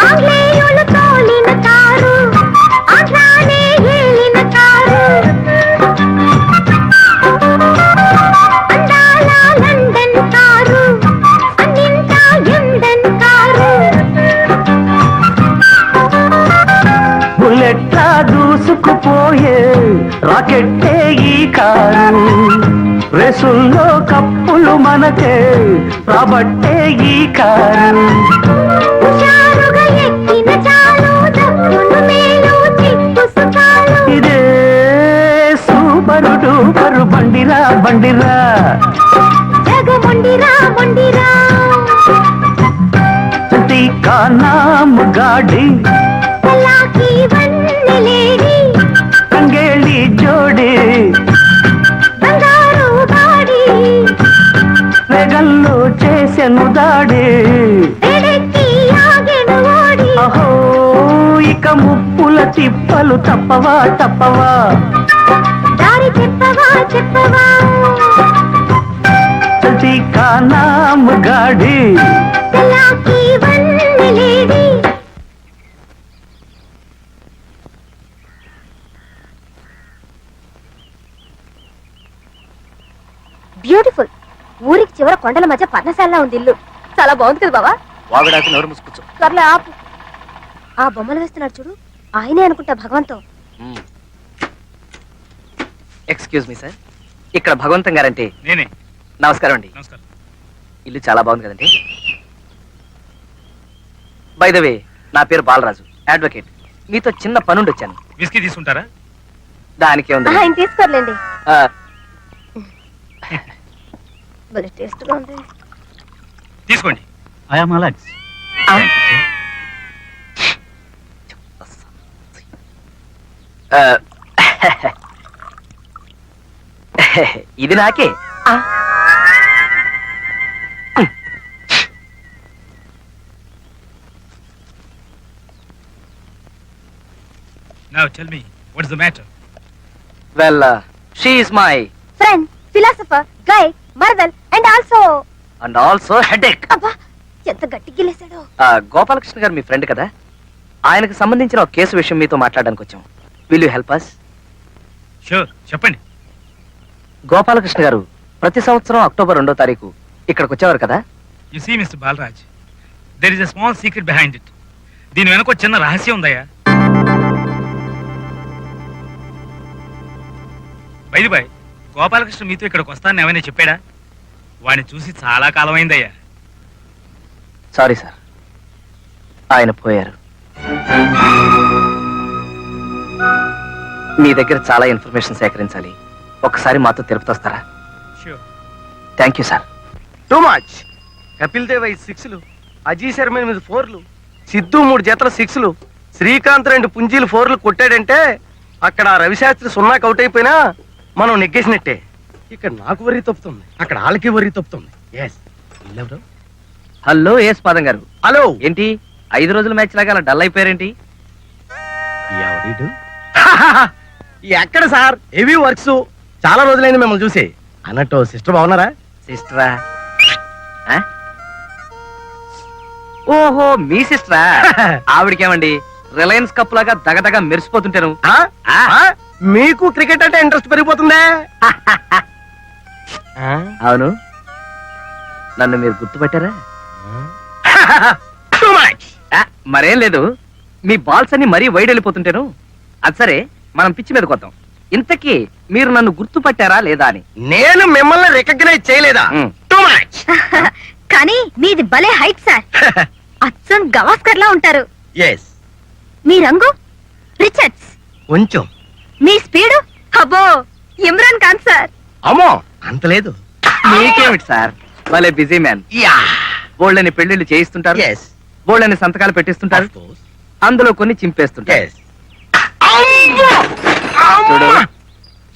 ఆంగ్లేయులు తోలిన కారు
దూసుకుపోయే రాకెట్టే ఈ కారు రేసుల్లో కప్పులు మనకే రాబట్టే ఈ కారు
హుషారుగా ఎక్కిన చాలు దక్కును మేలు చిక్కు సుఖాలు
ఇదే సూపరు డూపరు బండిరా బండిరా
జగముండిరా ముండిరా
का नाम गाड़ी
పల్లాకి వన్నెలేడి
రంగేళి జోడి
బంగారు గాడి
వేగంలో చేసెను దాడి
వేడెక్కి ఆగెను ఓడి
అహో ఇక ముప్పుల తిప్పలు తప్పవా తప్పవా
దారి చెప్పవా చెప్పవా
చల్తీ కా నామ్ గాడి
పల్లాకి వన్నెలేడి బ్యూటిఫుల్. ఊరికి చివర కొండల మధ్య పర్ణశాల ఉంది ఇల్లు. చాలా బాగుంది కదా బావా.
వాగుడాకి నోరు మూసుకొచ్చు.
త్వరలో ఆపు. ఆ బొమ్మలు వేస్తున్నాడు చూడు, ఆయనే అనుకుంటా భగవంతం.
ఎక్స్క్యూజ్ మీ సార్, ఇక్కడ భగవంతం గారంటే
నేనే.
నమస్కారం అండి.
నమస్కారం.
ఇల్లు చాలా బాగుంది కదండి. బై ద వే, నా పేరు బాలరాజు, అడ్వకేట్. మీతో చిన్న పనుండి వచ్చాను.
విస్కీ తీసుకుంటారా?
దానికే ఉంది.
ఆయన తీసుకోర్లేండి. భలే టేస్ట్ గా ఉంది.
తీసుకోండి.
I'm Alex.
ఇది నాకే.
Now tell me, what is the matter?
Well, she is my
friend, philosopher, guide, మరదల్ and also
and also headache.
అబ్బా ఎంత గట్టి గిల్లేశాడో.
గోపాలకృష్ణ గారు మీ ఫ్రెండ్ కదా, ఆయనకు సంబంధించిన ఒక కేసు విషయం మీతో మాట్లాడడానికి వచ్చాం. Will you help us?
Sure, చెప్పండి.
గోపాలకృష్ణ గారు ప్రతి సంవత్సరం అక్టోబర్ 2వ తారీఖు ఇక్కడికి వచ్చేవారు కదా.
You see, Mr. Balraj, there is a small secret behind it. దీని వెనక ఒక చిన్న రహస్యం ఉందయ్యా. బై బై, గోపాలకృష్ణ మీతో ఇక్కడికి వస్తానని ఏమైనా చెప్పాడా? వాడిని చూసి చాలా కాలం అయిందయ్యా.
సారీ సార్, ఆయన పోయారు. మీ దగ్గర చాలా ఇన్ఫర్మేషన్ సేకరించాలి. ఒకసారి మాతో తిరుపతి వస్తారా?
Sure.
Thank you sir.
Too much. Kapil Dev 5 6లు, అజీ శర్మ 8 4లు, సిద్ధు 3 జతల 6లు, శ్రీకాంత్ 2 పుంజీలు 4లు కొట్టాడంటే అక్కడ రవిశాస్త్రి 0 అవుట్ అయిపోయినా మనం నెగ్గేసినట్టే. ఇక్కడ నాకు వరి తప్పుతుంది, అక్కడ వాళ్ళకి వరి తప్పుతుంది. ఎస్.
హలో ఏస్ పాదం గారు.
హలో.
ఏంటి 5 రోజుల మ్యాచ్ లాగా అలా డల్ అయిపోయారేంటి?
ఎక్కడ సార్, హెవీ వర్క్స్. చాలా రోజులైంది మిమ్మల్ని చూసి. అన్నట్టు సిస్టర్ బాగున్నారా?
సిస్టరా? ఓహో, మీ సిస్టరా? ఆవిడకేమండి రిలయన్స్ కప్ లాగా దగదగ మెరిసిపోతుంటాను.
ఆ? ఆ? మీకు క్రికెట్ అంటే ఇంట్రెస్ట్ పెరిగిపోతుందే.
అవును, నన్ను మీరు గుర్తుపట్టారా?
Too much.
మరేం లేదు, మీ బాల్స్ అన్ని మరీ వైడ్ వెళ్ళిపోతుంటాను. అది సరే, మనం పిచ్చి మీద కొద్దాం. ఇంతకీ మీరు నన్ను గుర్తుపట్టారా లేదా అని.
నేను మిమ్మల్ని రికగ్నైజ్ చేయలేదా? Too much.
కానీ మీది భలే హైట్ సార్. అచ్చం గవాస్కర్ లా ఉంటారు.
ఎస్.
మీ రంగు రిచర్డ్స్.
కొంచెం.
మీ స్పీడు అబ్బో ఇమ్రాన్ ఖాన్ సార్.
అమ్మో అంత లేదు.
మీకేమిటి సార్, వాళ్ళే బిజీ మ్యాన్.
యా.
బోళ్ళని పెళ్లిళ్ళు చేయిస్తుంటారు,
ఎస్.
బోళ్ళని సంతకాలు పెట్టిస్తుంటారు, అందులో కొన్ని చింపేస్తుంటారు.
ఎస్.
చూడు,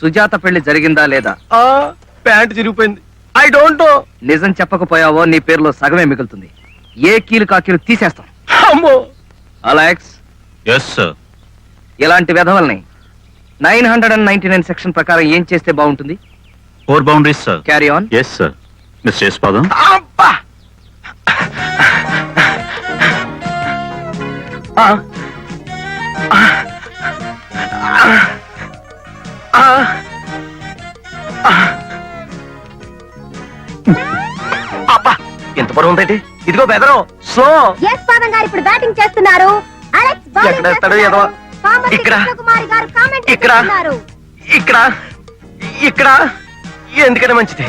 సుజాత పెళ్లి జరిగిందా లేదా?
ప్యాంట్ చిరిగిపోయింది. I don't know.
నిజం చెప్పకపోయావో నీ పేరులో సగమే మిగులుతుంది. ఏ కీలు కాకీలు తీసేస్తాం.
అమ్మో.
Alex,
yes sir.
ఇలాంటి వెధవల్ని 999 సెక్షన్ ప్రకారం ఏం చేస్తే బాగుంటుంది?
4 boundaries sir.
Carry on.
Yes sir. Mister Yashpadam.
అబ్బా. ఆ. ఆ. ఆ. ఆ. అబ్బా, ఎంత పొడవు ఉందండి. ఇదిగో బెదరు. సో
ఎస్ పాదం గారు ఇప్పుడు బ్యాటింగ్ చేస్తున్నారు. అలెక్స్ బౌలింగ్
ఎక్కడ వేస్తాడో ఏదో.
చేస్తున్నారు. బామ్మర్తి
ఇక్కడ.
కృష్ణకుమారి గారు కామెంట్
ఇక్కడ.
చేస్తున్నారు.
ఇక్కడ ఇక్కడ ఎందుకనే మంచిది.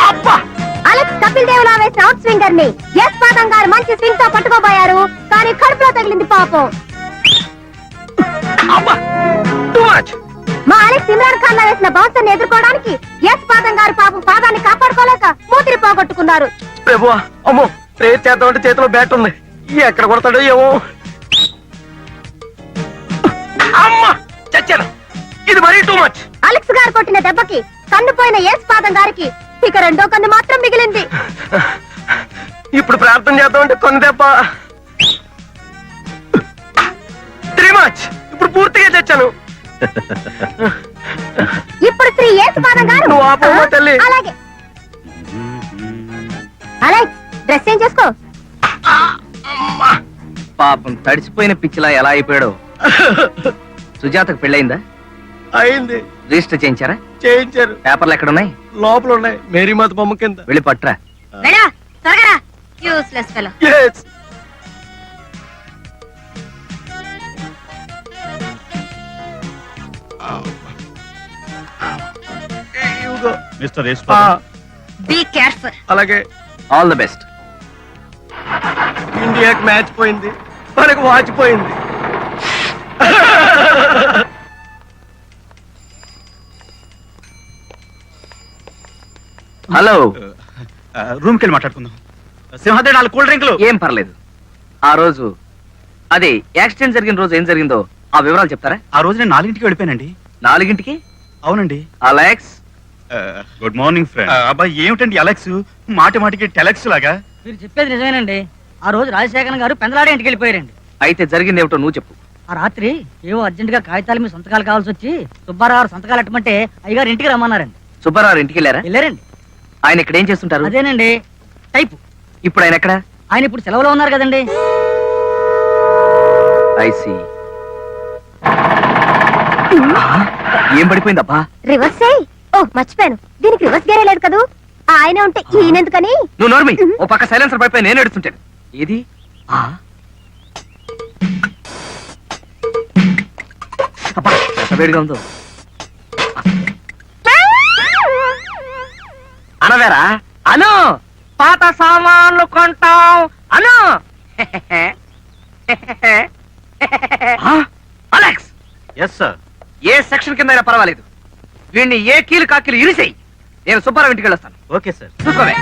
అబ్బా
అలెక్స్ కపిల్ దేవ్ లా వేసిన అవుట్ స్వింగర్ ని ఎస్ పాదం గారు మంచి స్వింగ్ తో పట్టుకోబోయారు, కానీ కడుపులో తగిలింది పాపం.
అబ్బా టూ మచ్.
మా అలెక్స్ ఇమ్రాన్ ఖాన్ లా వేసిన బౌన్సర్ ని ఎదుర్కోవడానికి ఎస్ పాదం గారు పాపం పాదాన్ని కాపాడుకోలేక మూతిరి పోగొట్టుకున్నారు.
ప్రభువా, అమ్మో ప్రేయర్ చేద్దామంటే చేతిలో బ్యాట్ ఉంది, ఎక్కడ కొడతాడో ఏమో. అమ్మా చచ్చాను, ఇది మరీ టూ మచ్.
అలెక్స్ గారు కొట్టిన దెబ్బకి కన్ను పోయిన ఎస్ పాదం గారికి ఇక రెండో కన్ను మాత్రం మిగిలింది.
ఇప్పుడు ప్రార్థన చేద్దామంటే కొన్ని దెబ్బ. త్రీ మచ్, ఇప్పుడు పూర్తిగా చచ్చాను.
ఇప్పుడు శ్రీ ఎస్ పాదం గారు
నువ్వు ఆపమ్మా తల్లి.
అలాగే. అలెక్స్ డ్రెస్ చేంజ్ చేసుకో.
పాపం తడిసిపోయిన పిచ్చిలా ఎలా అయిపోయాడో. సుజాతకు పెళ్ళయిందా?
అయింది,
రిజిస్టర్ చేయించారా?
చేయించారు.
పేపర్లు ఎక్కడున్నాయి?
లోపల ఉన్నాయి, మేరీమాత బొమ్మ కింద.
వెళ్ళి పట్టురా.
త్వరగా యూస్లెస్ ఫెలో.
Yes. ఇదిగో.
మిస్టర్
ఆ,
బీ కేర్ఫుల్.
అలాగే.
All the best.
ఇండియాకి మ్యాచ్ పోయింది, మనకు వాచ్ పోయింది.
హలో.
రూమ్కి వెళ్ళి మాట్లాడుకుందాం. సింహాద్రి 4 కూల్ డ్రింకులు.
ఏం పర్లేదు. ఆ రోజు అదే యాక్సిడెంట్ జరిగిన రోజు ఏం జరిగిందో ఆ వివరాలు చెప్తారా?
ఆ రోజు నేను 4ంటికి వెళ్ళిపోయానండి.
4ంటికి?
అవునండి.
అలెక్స్.
Good morning friend.
అబ్బాయి ఏమిటండి అలెక్స్, మాటి మాటికి టెలెక్స్ లాగా.
మీరు చెప్పేది నిజమేనండి. ఆ రోజు రాజశేఖరన్ గారు పెందలాడే ఇంటికి వెళ్ళిపోయారండి.
అయితే జరిగింది ఏమిటో నువ్వు చెప్పు.
ఆ రాత్రి ఏవో అర్జెంట్ గా కాగితాల మీద సంతకాలు కావాల్సి వచ్చి సుబ్బారావు సంతకాలు ఎట్టమంటే అయ్యగారు ఇంటికి రమ్మన్నారండి.
సుబ్బారావు ఇంటికి వెళ్ళారా?
వెళ్ళారండి.
ఆయన ఇక్కడ ఏం చేస్తుంటారు?
అదేనండి టైపు.
ఇప్పుడు ఆయన ఎక్కడ?
ఆయన ఇప్పుడు సెలవులో ఉన్నారు కదండి.
ఐసి. ఏం పడిపోయిందబ్బా?
రివర్స్ అయ్యి. ఓ మర్చిపోయాను, దీనికి రివర్స్ గేరే లేదు కదూ. ఆయన ఉంటే ఈయనెందుకని.
నువ్వు నోర్మి. ఓ పక్క సైలెన్సర్ పడిపోయి నేను ఎడుతుంటాను. ఏది? అబ్బా ఎంత వేడిగా ఉందో. అనవేరా? అను, పాత సామాన్లు కొంటాం అను. అలెక్స్.
Yes sir.
ఏ సెక్షన్ కింద అయినా పర్వాలేదు, వీడిని ఏ కీలు కాకీలు ఇరిసేయి. నేను సుబ్బారావు ఇంటికి వెళ్ళొస్తాను.
Okay sir.
చూసుకోవే.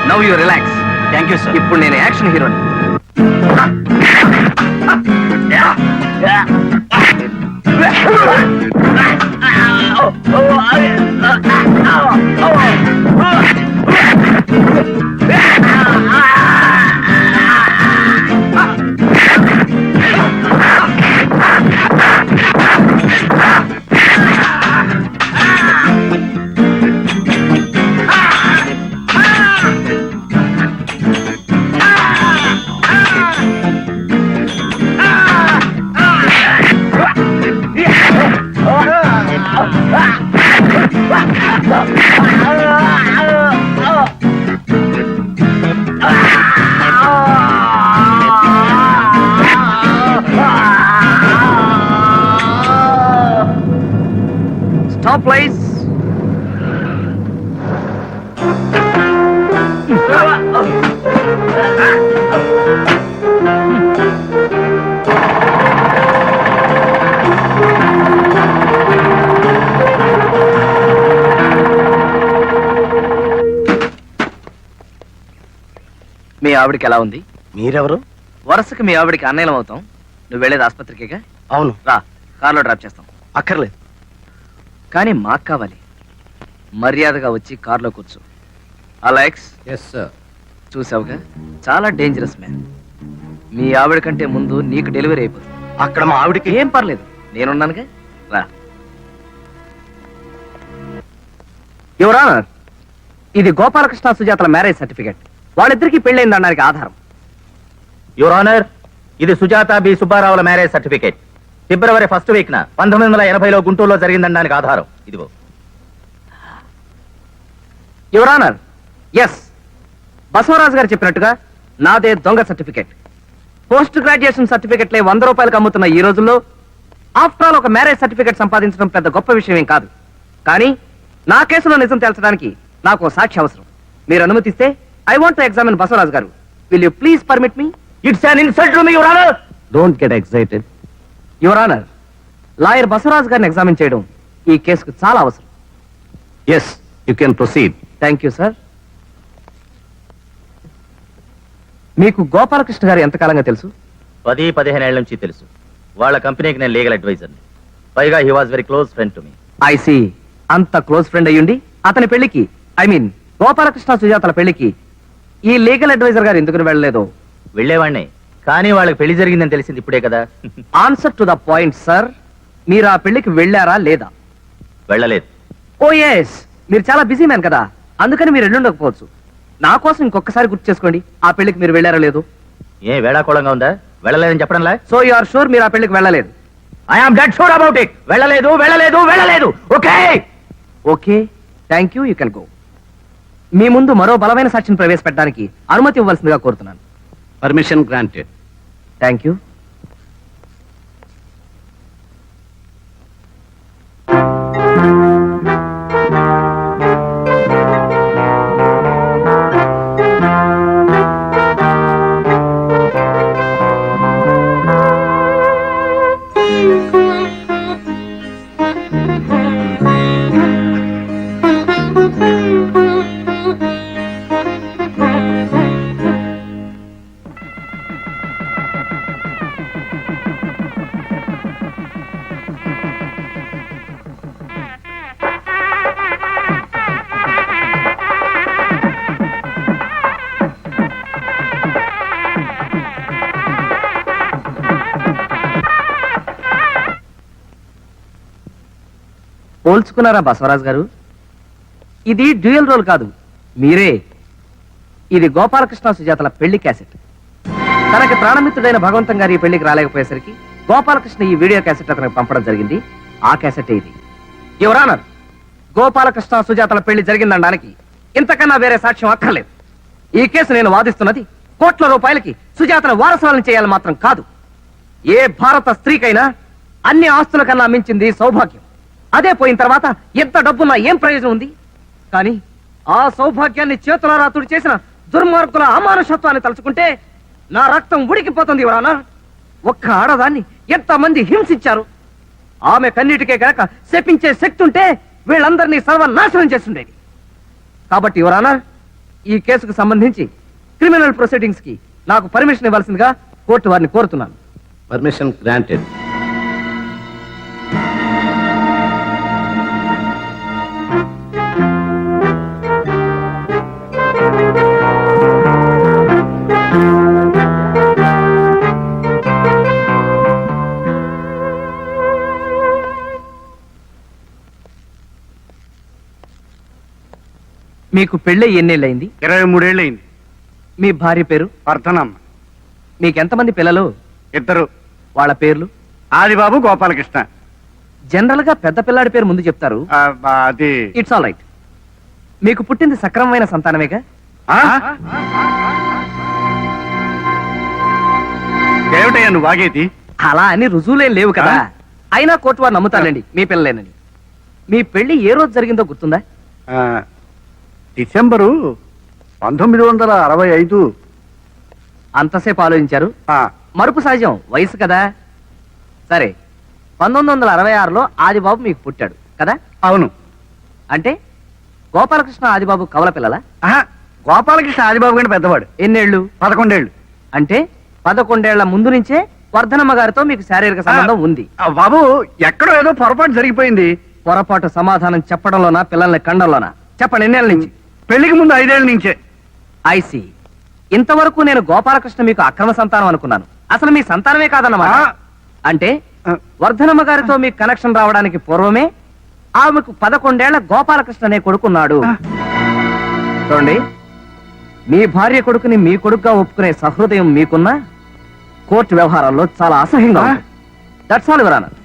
Now you relax.
Thank you sir.
ఇప్పుడు నేను యాక్షన్ హీరోని. Stop, please. మీ ఆవిడికి ఎలా ఉంది?
మీరెవరు?
వరుసకి మీ ఆవిడికి అన్నయ్యం అవుతాం. నువ్వు వెళ్ళేది ఆసుపత్రికేగా?
అవును.
రా, కార్లో డ్రాప్ చేస్తాం.
అక్కర్లేదు.
కానీ మాకు కావాలి. మర్యాదగా వచ్చి కార్లో కూర్చో. అలెక్స్.
Yes sir.
చూసావుగా, చాలా డేంజరస్ మ్యాన్. మీ ఆవిడ కంటే ముందు నీకు డెలివరీ అయిపోతుంది.
అక్కడ మా ఆవిడకి
ఏం పర్లేదు, నేనున్నానుగా. రా. యువర్ ఆనర్, ఇది గోపాలకృష్ణ సుజాతల మ్యారేజ్ సర్టిఫికెట్. వాళ్ళిద్దరికీ పెళ్ళైందనడానికి ఆధారం.
యువర్ ఆనర్, ఇది సుజాత బి సుబ్బారావుల మ్యారేజ్ సర్టిఫికేట్. ఫిబ్రవరి 1st వీక్న 1980లో గుంటూరులో జరిగిందనడానికి ఆధారం ఇదిగో.
యువర్ ఆనర్, ఎస్, బసవరాజు గారు చెప్పినట్టుగా నాదే దొంగ సర్టిఫికెట్. పోస్ట్ గ్రాడ్యుయేషన్ సర్టిఫికెట్లే 100 రూపాయలకు అమ్ముతున్న ఈ రోజుల్లో ఆఫ్టర్ ఆల్ ఒక మ్యారేజ్ సర్టిఫికెట్ సంపాదించడం పెద్ద గొప్ప విషయం ఏం కాదు. కానీ నా కేసులో నిజం తేల్చడానికి నాకు సాక్షి అవసరం. మీరు అనుమతిస్తే I want to examine Basavaraju garu. Will you please permit me?
It's an insult to me your honour.
Don't get excited. Your honour, lawyer Basavaraju గారిని ఎగ్జామిన్ చేయడం ఈ కేసుకు చాలా అవసరం.
Yes, you can proceed.
Thank you sir. మీకు గోపాలకృష్ణ గారు ఎంతకాలంగా తెలుసు?
10-15 ఏళ్ల నుంచి తెలుసు. వాళ్ళ కంపెనీకి నేను లీగల్ అడ్వైజర్ని. పైగా he was very close friend to me.
I see. అంత క్లోజ్ ఫ్రెండ్ అయ్యుండి అతని పెళ్లికి, ఐ మీన్ గోపాలకృష్ణ సుజాతల పెళ్లికి ఈ లీగల్ అడ్వైజర్ గారు ఎందుకు వెళ్ళలేదు?
వెళ్లేవాడిని, కానీ వాళ్ళకి పెళ్లి జరిగిందని తెలిసింది ఇప్పుడే కదా.
Answer to the point sir. మీరు ఆ పెళ్లికి వెళ్ళారా లేదా?
వెళ్ళలేదు.
ఓ ఎస్, మీరు చాలా బిజీ మ్యాన్ కదా, అందుకని మీరు వెళ్ళుండకపోవచ్చు. నా కోసం ఇంకొకసారి గుర్తు చేసుకోండి, ఆ పెళ్లికి మీరు వెళ్ళారా లేదు?
ఏ వేళాకోళంగా ఉందా? వెళ్ళలేదని చెప్పడంలా?
సో యు ఆర్ షూర్ మీరు ఆ పెళ్లికి వెళ్ళలేదు?
I am dead sure about it. వెళ్ళలేదు, వెళ్ళలేదు, వెళ్ళలేదు. Okay
okay, thank you, you can go. మీ ముందు మరో బలమైన సాక్షిని ప్రవేశపెట్టడానికి అనుమతి ఇవ్వాల్సిందిగా కోరుతున్నాను.
Permission granted.
Thank you. పోల్చుకున్నారా బసవరాజు గారు? ఇది డ్యూయల్ రోల్ కాదు, మీరే. ఇది గోపాలకృష్ణ సుజాతల పెళ్లి క్యాసెట్. తనకి ప్రాణమిత్రుడైన భగవంతం గారు ఈ పెళ్లికి రాలేకపోయేసరికి గోపాలకృష్ణ ఈ వీడియో క్యాసెట్ అతనికి పంపడం జరిగింది. ఆ క్యాసెట్ ఇది. యువర్ ఆనర్, గోపాలకృష్ణ సుజాతల పెళ్లి జరిగిందనడానికి ఇంతకన్నా వేరే సాక్ష్యం అక్కర్లేదు. ఈ కేసు నేను వాదిస్తున్నది కోట్ల రూపాయలకి సుజాతను వారసులను చేయాలని మాత్రం కాదు. ఏ భారత స్త్రీకైనా అన్ని ఆస్తుల కన్నా మించింది సౌభాగ్యం. అదే పోయిన తర్వాత ఎంత డబ్బున్నా ఏం ప్రయోజనం ఉంది? కానీ ఆ సౌభాగ్యాన్ని చేతులారా తుడి చేసిన దుర్మార్గుల అమానుషత్వాన్ని తలుచుకుంటే నా రక్తం ఉడికిపోతుంది. ఎవరన్నా ఒక్క ఆడదాన్ని ఎంతమంది హింసించారు. ఆమె కన్నీటికే గనక శపించే శక్తి ఉంటే వీళ్ళందరినీ సర్వనాశనం చేస్తుండేది. కాబట్టి ఎవరన్నా ఈ కేసుకు సంబంధించి క్రిమినల్ ప్రొసీడింగ్స్ కి నాకు పర్మిషన్ ఇవ్వాల్సిందిగా కోర్టు వారిని కోరుతున్నాను.
Permission granted.
మీకు పెళ్ళి ఎన్నేళ్ళయింది?
23 ఏళ్ళయింది.
మీ భార్య పేరు?
వర్ధనమ్మ.
మీకెంతమంది పిల్లలు?
2.
వాళ్ళ పేర్లు?
ఆదిబాబు, గోపాలకృష్ణ.
జనరల్ గా పెద్ద పిల్లాడి పేరు ముందు చెప్తారు.
అది
ఇట్స్ ఆల్ రైట్. మీకు పుట్టింది సక్రమమైన సంతానమేగా?
ఏమిటయ్యా నువ్వు వాగేది?
అలా అని రుజువులేం లేవు కదా. అయినా కోర్టు వారు నమ్ముతారండి మీ పిల్లలేనని. మీ పెళ్లి ఏ రోజు జరిగిందో గుర్తుందా?
డిసెంబరు 1965.
అంతసేపు ఆలోచించారు.
ఆ,
మరుపు సహజం, వయసు కదా. సరే, 1966లో ఆదిబాబు మీకు పుట్టాడు కదా?
అవును.
అంటే గోపాలకృష్ణ ఆదిబాబు కవల పిల్లల?
ఆహా, గోపాలకృష్ణ ఆదిబాబు కంటే పెద్దవాడు.
ఎన్నేళ్లు?
11 ఏళ్ళు.
అంటే 11 ఏళ్ల ముందు నుంచే వర్ధనమ్మ గారితో మీకు శారీరక సంబంధం ఉంది.
బాబు, ఎక్కడో ఏదో పొరపాటు జరిగిపోయింది.
పొరపాటు సమాధానం చెప్పడంలోనా, పిల్లల్ని కండంలోనా? చెప్పండి, ఎన్నేళ్ళ నుంచి?
పెళ్లికి ముందు 5 ఏళ్ల నుంచే.
ఐసి. ఇంతవరకు నేను గోపాలకృష్ణ మీకు అక్రమ సంతానం అనుకున్నాను. అసలు మీ సంతానమే కాదన్నమాట. అంటే వర్ధనమ్మ గారితో మీకు కనెక్షన్ రావడానికి పూర్వమే ఆమెకు 11 ఏళ్ల గోపాలకృష్ణ అనే కొడుకున్నాడు. చూడండి, మీ భార్య కొడుకుని మీ కొడుకుగా ఒప్పుకునే సహృదయం మీకున్నా కోర్టు వ్యవహారాల్లో చాలా అసహ్యంగా ఉంది. That's all your honour.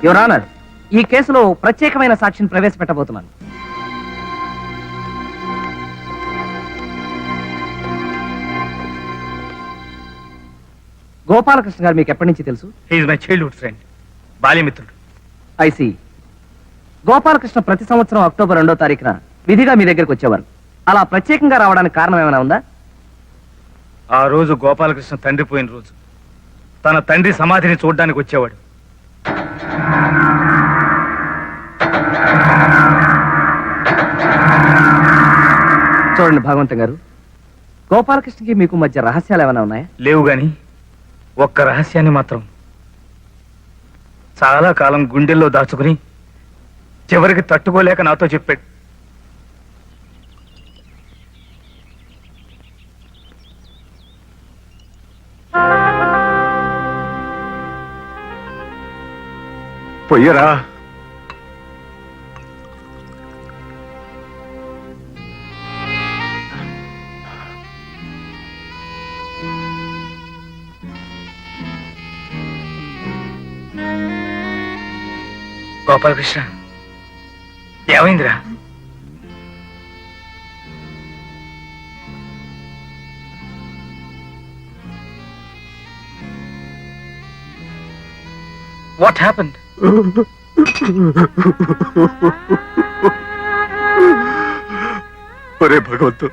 Your honour, ఈ కేసులో ప్రత్యేకమైన సాక్షిని ప్రవేశపెట్టబోతున్నాను. గోపాలకృష్ణ గారు మీకు ఎప్పటి నుంచి తెలుసు?
హీఈస్ మై చైల్డ్హుడ్ ఫ్రెండ్, బాల్యమిత్రుడు.
ఐసి. గోపాలకృష్ణ ప్రతి సంవత్సరం అక్టోబర్ 2వ తారీఖున విధిగా మీ దగ్గరకు వచ్చేవారు. అలా ప్రత్యేకంగా రావడానికి కారణం ఏమైనా ఉందా?
ఆ రోజు గోపాలకృష్ణ తండ్రి పోయిన రోజు. తన తండ్రి సమాధిని చూడడానికి వచ్చేవాడు.
చూడండి భాగవంతం గారు, గోపాలకృష్ణకి మీకు మధ్య రహస్యాలు ఏమైనా ఉన్నాయా?
లేవు గాని ఒక్క రహస్యాన్ని మాత్రం చాలా కాలం గుండెల్లో దాచుకుని చివరికి తట్టుకోలేక నాతో చెప్పాడు.
పొయ్యరా.
గోపాలకృష్ణ, ఏమైందిరా? What happened?
ఒరే భగవంతు,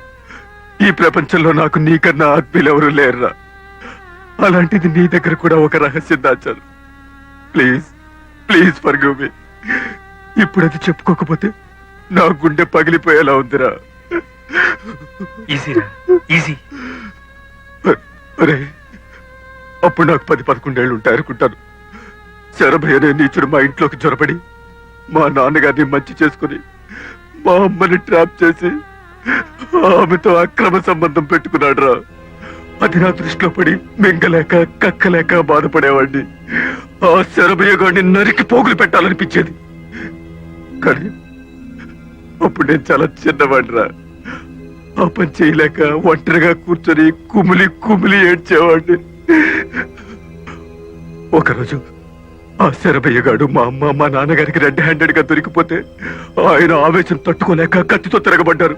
ఈ ప్రపంచంలో నాకు నీకన్నా ఆత్మీయులెవరూ లేరురా. అలాంటిది నీ దగ్గర కూడా ఒక రహస్యం దాచాను. Please please forgive me. ఇప్పుడు అది చెప్పుకోకపోతే నా గుండె పగిలిపోయేలా ఉందిరా.
ఈజీరా, ఈజీ.
అరే, అప్పుడు నాకు 10-11 ఏళ్ళు ఉంటాయి అనుకుంటాను. శరభయ్య అనే నీచుడు మా ఇంట్లోకి జొరబడి మా నాన్నగారిని మంచి చేసుకుని మా అమ్మని ట్రాప్ చేసి ఆమెతో అక్రమ సంబంధం పెట్టుకున్నాడు రా. అది నా దృష్టిలో పడి మింగలేక కక్కలేక బాధపడేవాడిని. ఆ శరభయ్య గారిని నరికి పోగులు పెట్టాలనిపించేది. కానీ అప్పుడు నేను చాలా చిన్నవాడిరా. ఆ పని చేయలేక ఒంటరిగా కూర్చొని కుమిలి కుమిలి ఏడ్చేవాడిని. ఒకరోజు ఆ శరభయ్య గాడు మా అమ్మ మా నాన్నగారికి రెడ్ హ్యాండెడ్ గా దొరికిపోతే ఆయన ఆవేశం తట్టుకోలేక కత్తితో తిరగబడ్డారు.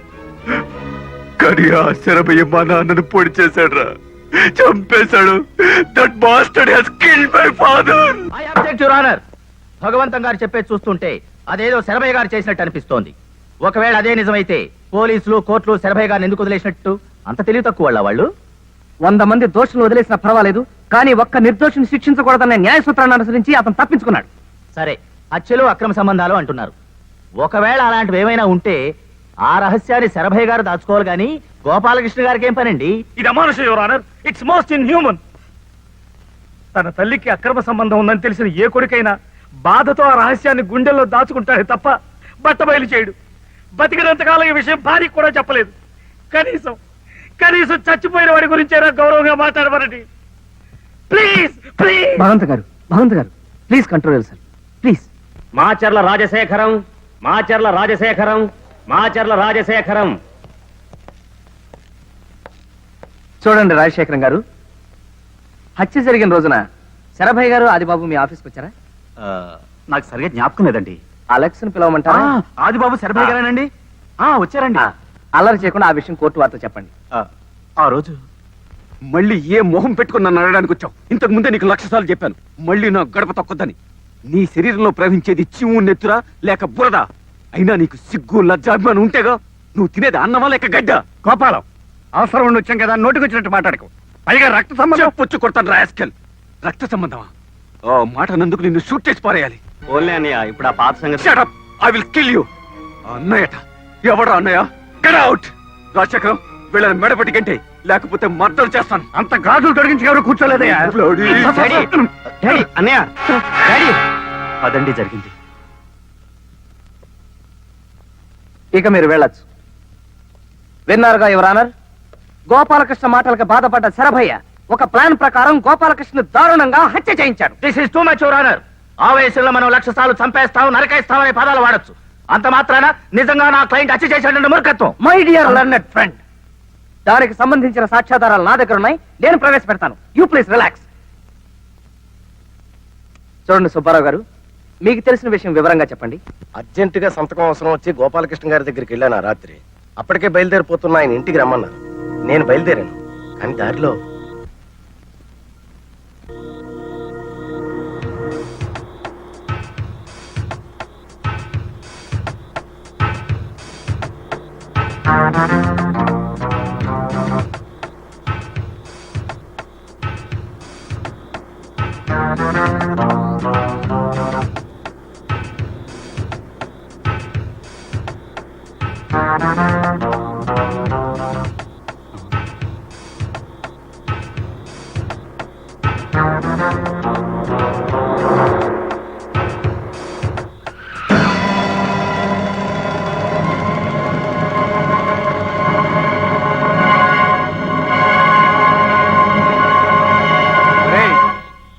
కానీ ఆ శరభయ్య మా నాన్నను పొడి చేశాడు, చంపేశాడు. That bastard has killed my father.
I object your honour. Bhagavantam garu చెప్పేది చూస్తుంటే అదేదో శరభయ్య గారు చేసినట్టు అనిపిస్తోంది. ఒకవేళ అదే నిజమైతే పోలీసులు కోర్టులు శరభయ్య గారిని ఎందుకు వదిలేసినట్టు? అంత తెలివి తక్కువ వాళ్ళు.
100 మంది దోషులు వదిలేసినా పర్వాలేదు, కానీ ఒక్క నిర్దోషిని శిక్షించకూడదనే న్యాయ సూత్రాన్ని అనుసరించి అతను తప్పించుకున్నాడు.
సరే, హత్యలు అక్రమ సంబంధాలు అంటున్నారు. ఒకవేళ అలాంటివి ఏమైనా ఉంటే ఆ రహస్యాన్ని శరభయ్య గారు దాచుకోవాలి గాని గోపాలకృష్ణ గారికి ఏం పనండి?
ఇది అమానుషం your honour. It's most inhuman. తన తల్లికి అక్రమ సంబంధం ఉందని తెలిసిన ఏ కొడుకైనా బాధతో ఆ రహస్యాన్ని గుండెల్లో దాచుకుంటాడే తప్ప బట్టబయలు చేయడు. బతికినంతకాలం ఈ విషయం భార్యకు కూడా చెప్పలేదు. కనీసం కనీసం చచ్చిపోయిన వాడి గురించైనా గౌరవంగా మాట్లాడమనండి. Please please.
Bhagavant garu please control yourself please.
Macherla Rajasekharam, Macherla Rajasekharam, Macherla Rajasekharam.
చూడండి రాజశేఖరం గారు, హత్య జరిగిన రోజున శరభయ్య గారు ఆదిబాబు మీ ఆఫీస్కి వచ్చారా?
నాకు సరిగా జ్ఞాపకం లేదండి.
అలెక్స్ ని పిలవమంటారా?
ఆదిబాబు శరభయ్య గారేనండి. వచ్చారండి.
అల్లరి చేయకుండా ఆ విషయం కోర్టు వారితో చెప్పండి.
ఆ రోజు
మళ్ళీ ఏ మొహం పెట్టుకుని నన్ను అడగడానికి వచ్చావు? ఇంతకు ముందే నీకు 1,00,000 సార్లు చెప్పాను, మళ్ళీ నా గడప తొక్కొద్దని. నీ శరీరంలో ప్రవహించేది చిమ్ము నెత్తురా లేక బురద? అయినా నీకు సిగ్గు లజ్జాభిమానం ఉంటేగా. నువ్వు తినేది అన్నమా లేక గడ్డ?
గోపాలం, అవసరం ఉండి వచ్చాం కదా, నోటికి వచ్చినట్టు మాట్లాడకు. పైగా రక్త సంబంధం.
చెప్పొచ్చు కొడతాను రాస్కెల్. రక్త సంబంధమా? ఓ మాట నందుకు నిన్ను షూట్ చేసి పారేయాలి.
ఓన్లీ అన్నయ్య, ఇప్పుడు ఆ పాత సంగతి.
Shut up! I will kill you. అన్నయ్యట ఎవడా అన్నయ్య? Get out! రాజశేఖరం, వీళ్ళని మెడపట్టి కంటే లేకపోతే మర్డర్ చేస్తాను.
అంత గాజులు తొలగించి ఎవరు కూర్చోలేదయ్యా.
అన్నయ్య, అదండి జరిగింది.
ఇక మీరు వెళ్ళొచ్చు. విన్నారుగా యువర్ ఆనర్, గోపాలకృష్ణ మాటలకు బాధపడ్డ శరభయ్య ఒక ప్లాన్ ప్రకారం గోపాలకృష్ణ దారుణంగా హత్య చేయించాడు.
This is too much your honour. ఆవేశంలో మనం 1,00,000 సార్లు చంపేస్తాం, నరకేస్తాం అనే పదాలు వాడొచ్చు. అంత మాత్రాన నిజంగా నా క్లయింట్ హత్య చేశాడంటే మూర్ఖత్వం.
మై డియర్ లర్నెడ్ ఫ్రెండ్, దానికి సంబంధించిన సాక్ష్యాధారాలు నా దగ్గర ఉన్నాయి, నేను ప్రవేశపెడతాను. You please relax. చూడండి సుబ్బారావు గారు, మీకు తెలిసిన విషయం వివరంగా చెప్పండి.
అర్జెంటుగా సంతకం అవసరం వచ్చి గోపాలకృష్ణ గారి దగ్గరికి వెళ్ళాను ఆ రాత్రి. అప్పటికే బయలుదేరిపోతున్న ఆయన ఇంటికి రమ్మన్నారు. నేను బయలుదేరాను, కానీ దారిలో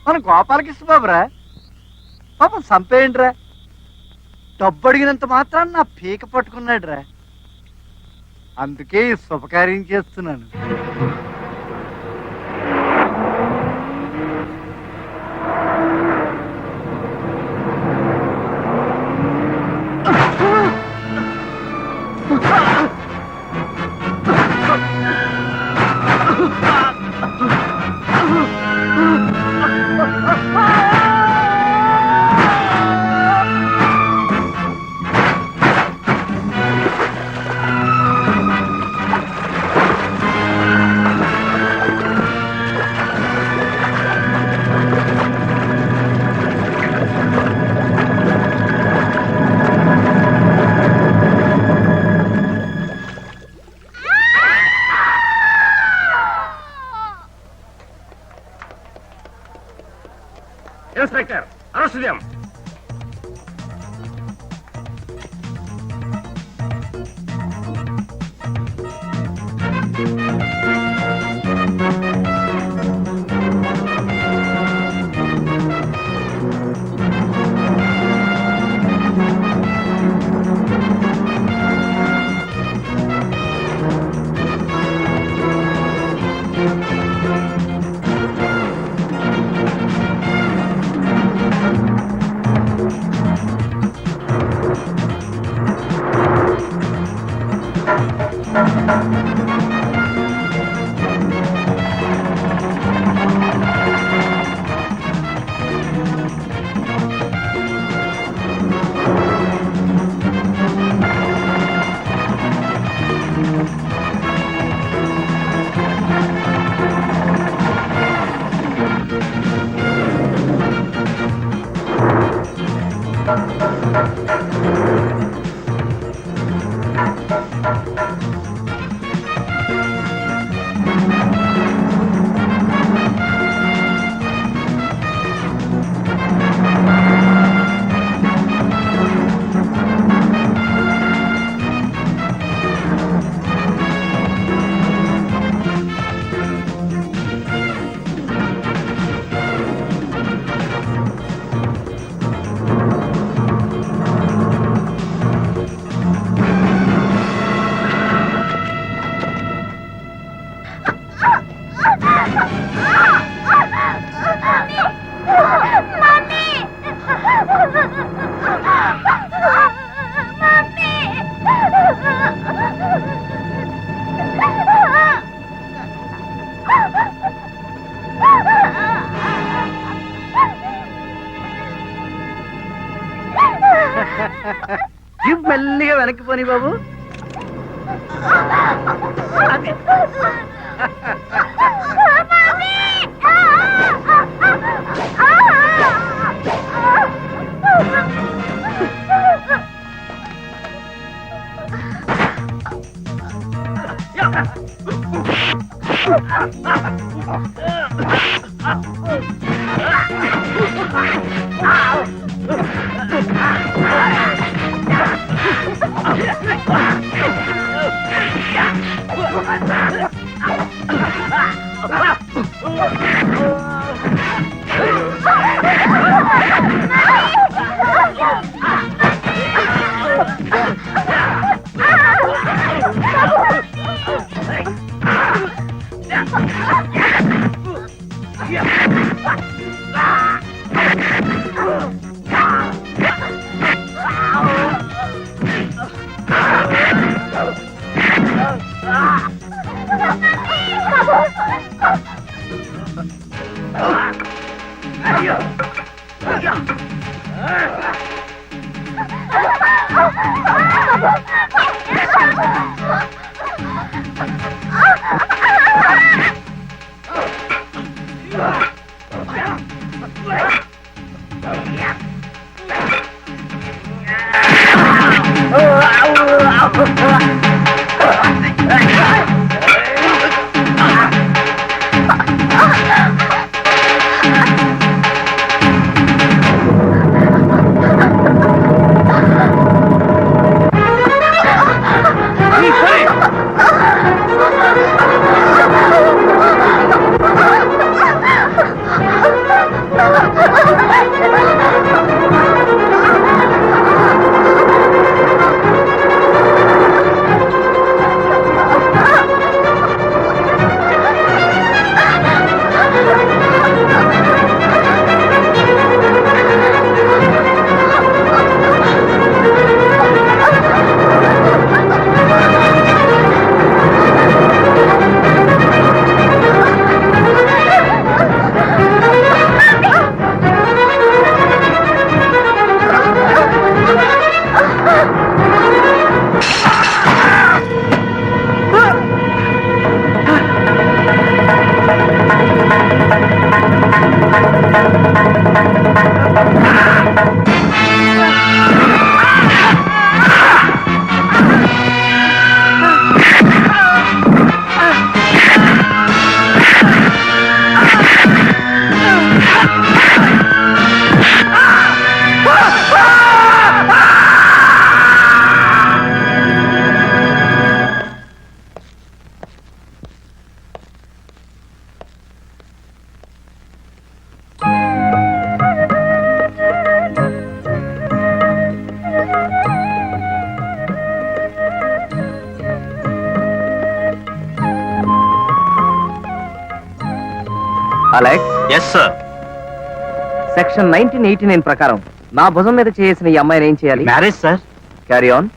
మన గోపాలకృష్ణ బాబురా, పాపం చంపేయండిరా. డబ్బు అడిగినంత మాత్రాన్ని నా పీక పట్టుకున్నాడు రా. అందుకే ఈ శుభకార్యం చేస్తున్నాను.
ఇన్స్పెక్టర్, అరెస్ట్ చేయం.
జీప్ మెల్లిగా వెనక్కి పోనీ బాబు. అది.
అలెక్స్.
Yes sir.
సెక్షన్ 1989 ప్రకారం నా భుజం మీద చేసిన ఈ అమ్మాయిని ఏం చేయాలి?
Marriage sir.
Carry on.